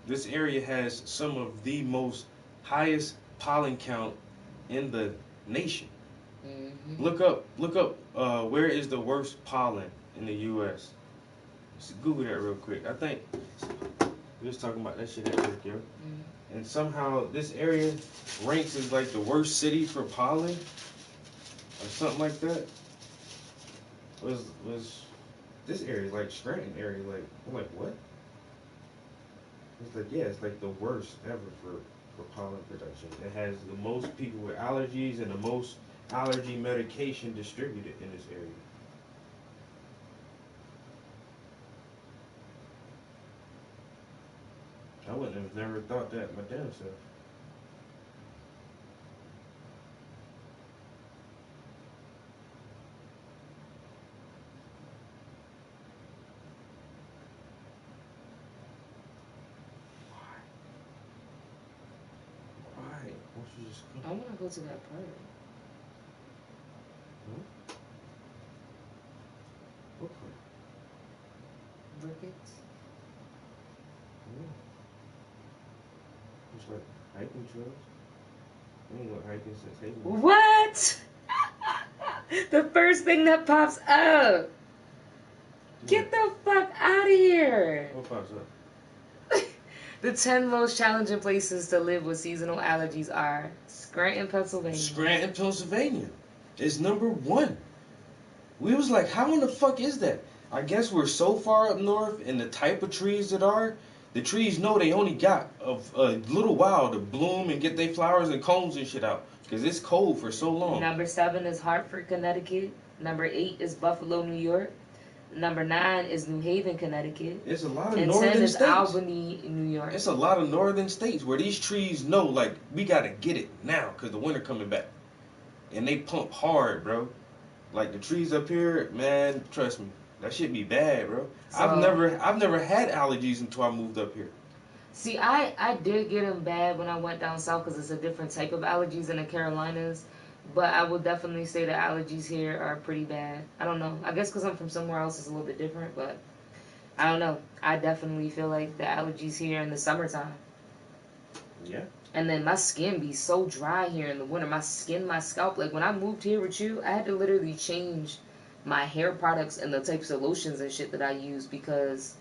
B: this area has some of the most highest pollen count in the nation.
D: Mm-hmm.
B: Look up, where is the worst pollen in the U.S.? Just Google that real quick. I think we was talking about that shit at work, yo.
D: Mm-hmm.
B: And somehow this area ranks as like the worst city for pollen, or something like that. Was this area like Scranton area? Like I'm like what? It's like yeah, it's like the worst ever for pollen production. It has the most people with allergies and the most allergy medication distributed in this area. I wouldn't have never thought that my damn self. Why? Why don't you just come?
D: I wanna go to that party.
B: Huh? What part?
D: Ricketts.
B: Yeah. It's like hiking trails. I ain't went hiking since Hazelwood.
D: What? The first thing that pops up. Get the fuck out of here.
B: What pops up?
D: The 10 most challenging places to live with seasonal allergies are Scranton, Pennsylvania.
B: Scranton, Pennsylvania is number 1. We was like, how in the fuck is that? I guess we're so far up north, and the type of trees that are, the trees know they only got a little while to bloom and get their flowers and cones and shit out, because it's cold for so long.
D: Number 7 is Hartford, Connecticut. Number 8 is Buffalo, New York. Number 9 is New Haven, Connecticut.
B: It's a lot of
D: And 10
B: northern
D: is
B: states.
D: Albany, New York.
B: It's a lot of northern states where these trees know, like, we gotta get it now because the winter coming back. And they pump hard, bro. Like, the trees up here, man, trust me, that shit be bad, bro.
D: So-
B: I've never had allergies until I moved up here.
D: See, I did get them bad when I went down south because it's a different type of allergies in the Carolinas. But I would definitely say the allergies here are pretty bad. I don't know. I guess because I'm from somewhere else, it's a little bit different. But I don't know. I definitely feel like the allergies here in the summertime.
B: Yeah.
D: And then my skin be so dry here in the winter. My skin, my scalp. Like when I moved here with you, I had to literally change my hair products and the types of lotions and shit that I use because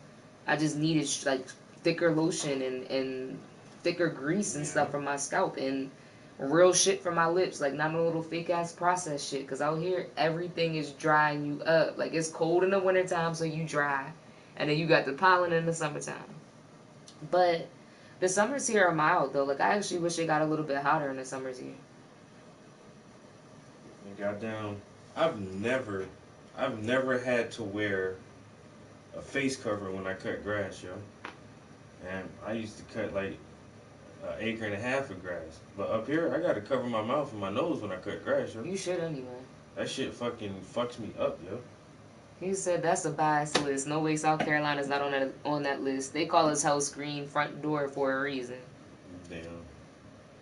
D: I just needed like thicker lotion and thicker grease and stuff from my scalp and real shit for my lips, like not a little fake ass processed shit. Cause out here everything is drying you up. Like it's cold in the wintertime, so you dry, and then you got the pollen in the summertime. But the summers here are mild though. Like I actually wish it got a little bit hotter in the summers here.
B: And goddamn, I've never had to wear a face cover when I cut grass, yo. And I used to cut like an acre and a half of grass. But up here, I gotta cover my mouth and my nose when I cut grass, yo.
D: You should anyway.
B: That shit fucking fucks me up, yo.
D: He said that's a biased list. No way South Carolina's not on that list. They call us house green front door for a reason.
B: Damn.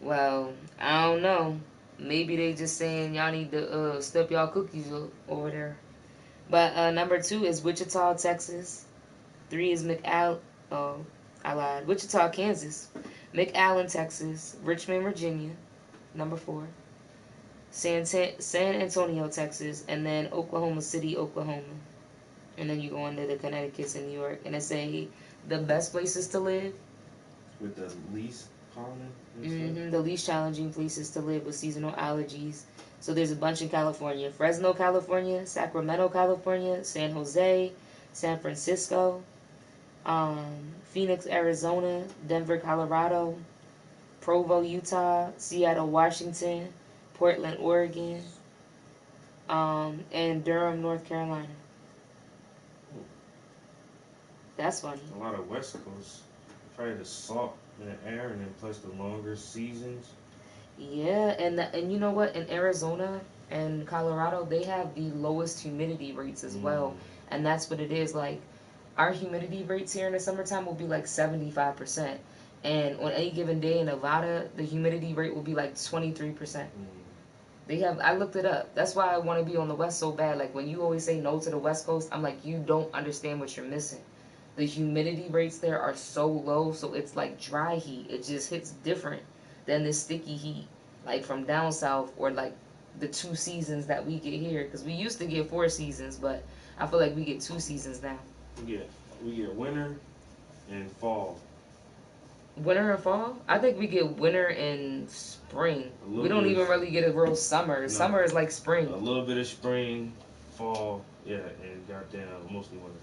D: Well, I don't know. Maybe they just saying y'all need to step y'all cookies up over there. But number 2 is Wichita, Texas. 3 is McAllen. Oh, I lied. Wichita, Kansas. McAllen, Texas. Richmond, Virginia. Number 4. San Antonio, Texas. And then Oklahoma City, Oklahoma. And then you go into the Connecticut and New York. And it say the best places to live.
B: With the least pollen and stuff?
D: The least challenging places to live with seasonal allergies. So there's a bunch in California. Fresno, California. Sacramento, California. San Jose. San Francisco. Phoenix, Arizona. Denver, Colorado. Provo, Utah. Seattle, Washington. Portland, Oregon. And Durham, North Carolina. That's funny.
B: A lot of West Coast. Probably the salt in the air and then plus the longer seasons.
D: Yeah, and you know what? In Arizona and Colorado, they have the lowest humidity rates as well. And that's what it is. Like, our humidity rates here in the summertime will be like 75%. And on any given day in Nevada, the humidity rate will be like 23%. They have, I looked it up. That's why I want to be on the West so bad. Like, when you always say no to the West Coast, I'm like, you don't understand what you're missing. The humidity rates there are so low, so it's like dry heat. It just hits different than this sticky heat, like from down south, or like the 2 seasons that we get here. Because we used to get 4 seasons, but I feel like we get 2 seasons now.
B: We get winter and fall.
D: Winter and fall? I think we get winter and spring. We don't even really get a real summer.
B: No.
D: Summer is like spring.
B: A little bit of spring, fall, yeah, and goddamn, mostly winter.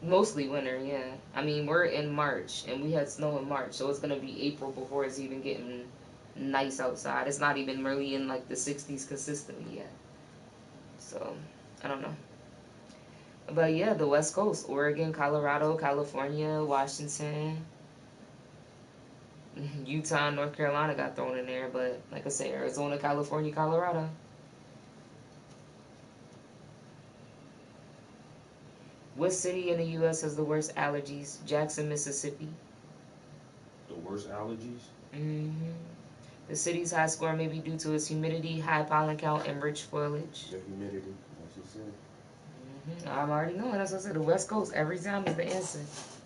D: Mostly winter, yeah. I mean, we're in March, and we had snow in March, so it's going to be April before it's even getting nice outside. It's not even really in, like, the 60s consistently yet. So, I don't know. But, yeah, the West Coast. Oregon, Colorado, California, Washington, Utah, North Carolina got thrown in there. But, like I say, Arizona, California, Colorado. What city in the U.S. has the worst allergies? Jackson, Mississippi.
B: The worst allergies?
D: The city's high score may be due to its humidity, high pollen count, and rich foliage.
B: The humidity, that's what you said.
D: I'm already knowing. That's what I said. The West Coast every time is the answer.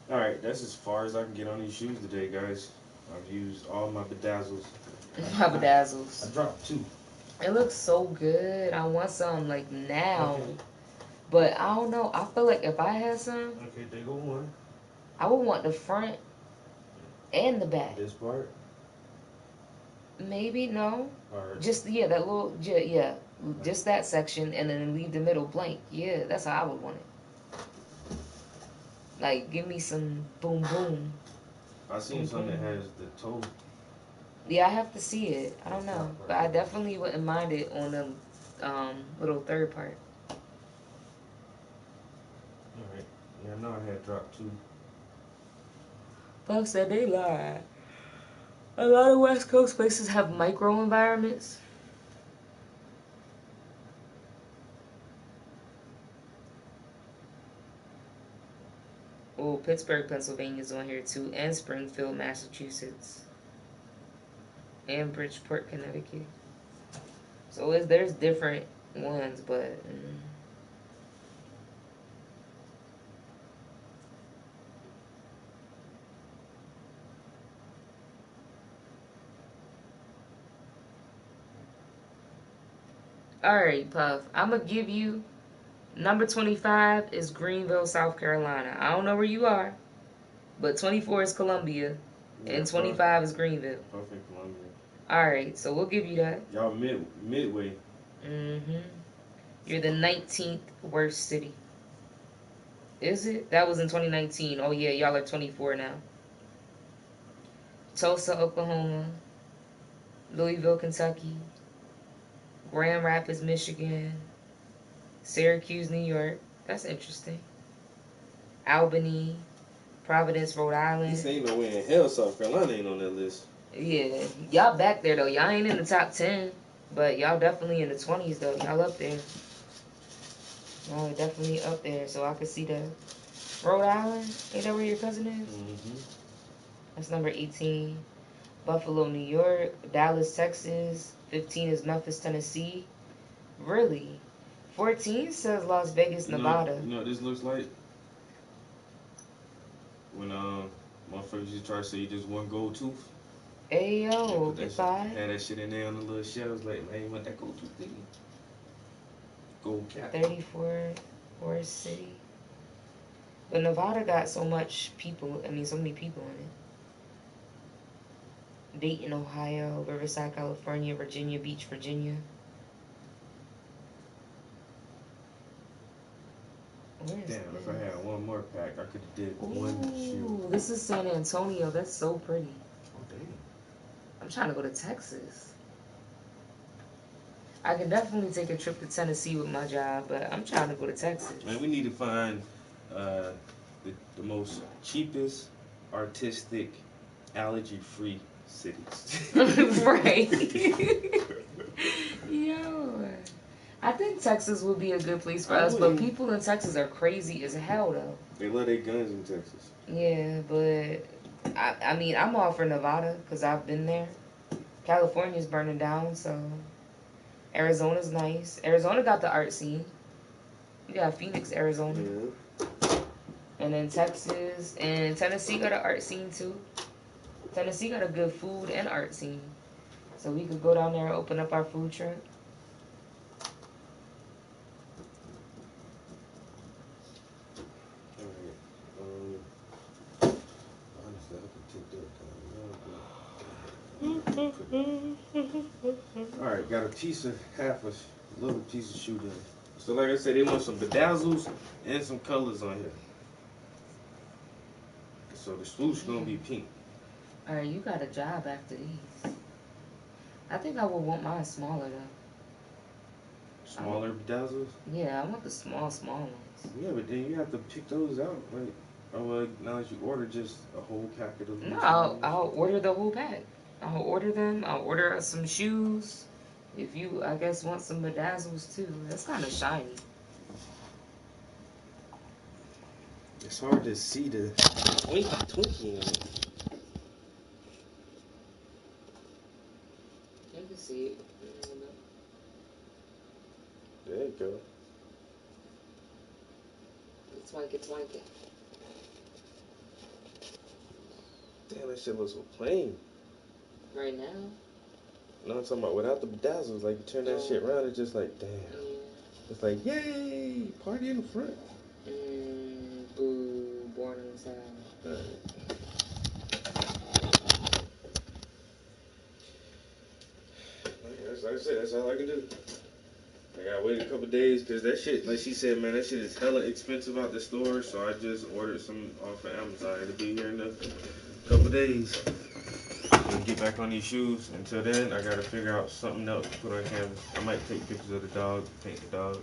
B: Alright, that's as far as I can get on these shoes today, guys. I've used all my bedazzles.
D: My bedazzles.
B: I dropped 2.
D: It looks so good. I want some like now. Okay. But I don't know. I feel like if I had some,
B: okay, there go one.
D: I would want the front and the back.
B: This part?
D: Maybe no.
B: Or
D: just that little just that section, and then leave the middle blank. Yeah, that's how I would want it. Like, give me some boom boom.
B: I seen some that has the toe.
D: Yeah, I have to see it. I don't know, but I definitely wouldn't mind it on the little third part.
B: Alright. Yeah, I know I had dropped 2.
D: Puff said they lied. A lot of West Coast places have micro environments. Oh, Pittsburgh, Pennsylvania is on here too, and Springfield, Massachusetts, and Bridgeport, Connecticut. So there's different ones, but. Alright, Puff. I'm going to give you number 25 is Greenville, South Carolina. I don't know where you are, but 24 is Columbia, and 25 is Greenville.
B: Perfect Columbia.
D: Alright, so we'll give you that.
B: Y'all midway.
D: Mm-hmm. You're the 19th worst city. Is it? That was in 2019. Oh, yeah, y'all are 24 now. Tulsa, Oklahoma. Louisville, Kentucky. Grand Rapids, Michigan. Syracuse, New York. That's interesting. Albany. Providence, Rhode Island.
B: This ain't nowhere in hell South Carolina ain't on that list.
D: Yeah. Y'all back there, though. Y'all ain't in the top 10. But y'all definitely in the 20s, though. Y'all up there. Y'all are definitely up there, so I could see that. Rhode Island? Ain't that where your cousin is?
B: Mm-hmm.
D: That's number 18. Buffalo, New York. Dallas, Texas. 15 is Memphis, Tennessee. Really? 14 says Las Vegas, Nevada.
B: You know what this looks like? When motherfuckers just try to say you just one gold tooth.
D: Hey, yo,
B: Had
D: goodbye.
B: that shit in there on the little shelves like, man, you want that gold tooth thing? Gold cap.
D: 34 worst city. But Nevada got so much people, so many people in it. Dayton, Ohio, Riverside, California, Virginia Beach, Virginia. Where is
B: Damn,
D: this?
B: if I had one more pack, I could have did one shoe.
D: Ooh, this is San Antonio. That's so pretty.
B: Oh, damn.
D: I'm trying to go to Texas. I can definitely take a trip to Tennessee with my job, but I'm trying to go to Texas.
B: Man, we need to find the most cheapest, artistic, allergy-free cities.
D: Right. Yo. I think Texas would be a good place for us, but people in Texas are crazy as hell, though.
B: They love their guns in Texas.
D: Yeah, but I'm all for Nevada because I've been there. California's burning down, so Arizona's nice. Arizona got the art scene. You got Phoenix, Arizona.
B: Yeah.
D: And then Texas and Tennessee got an art scene too. Tennessee got a good food and art scene. So we could go down there and open up our food truck.
B: Alright, got a little piece of shoe there. So like I said, they want some bedazzles and some colors on here. So the swoosh gonna be pink.
D: Alright, you got a job after these. I think I would want mine smaller though.
B: Smaller bedazzles?
D: Yeah, I want the small ones.
B: Yeah, but then you have to pick those out. Like, now that you order just a whole packet of them.
D: No, I'll order the whole pack. I'll order them. I'll order some shoes. If you, I guess, want some bedazzles too. That's kind of shiny.
B: It's hard to see the Twinkie in it.
D: You can see it.
B: There you go.
D: Twink it.
B: Damn, that shit looks so plain.
D: Right now?
B: No, I'm talking about without the bedazzles. Like, you turn that shit around, it's just like, damn.
D: Yeah.
B: It's like, yay, party in the front.
D: Boo, born inside.
B: Alright. Like I said, that's all I can do. I gotta wait a couple days because that shit, like she said, man, that shit is hella expensive out the store. So I just ordered some off of Amazon. It'll be here in a couple days. And get back on these shoes. Until then, I gotta figure out something else to put on canvas. I might take pictures of the dog, paint the dog,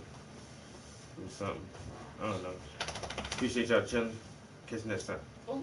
B: do something. I don't know. Appreciate y'all chilling. Catch you next time.
D: Oh.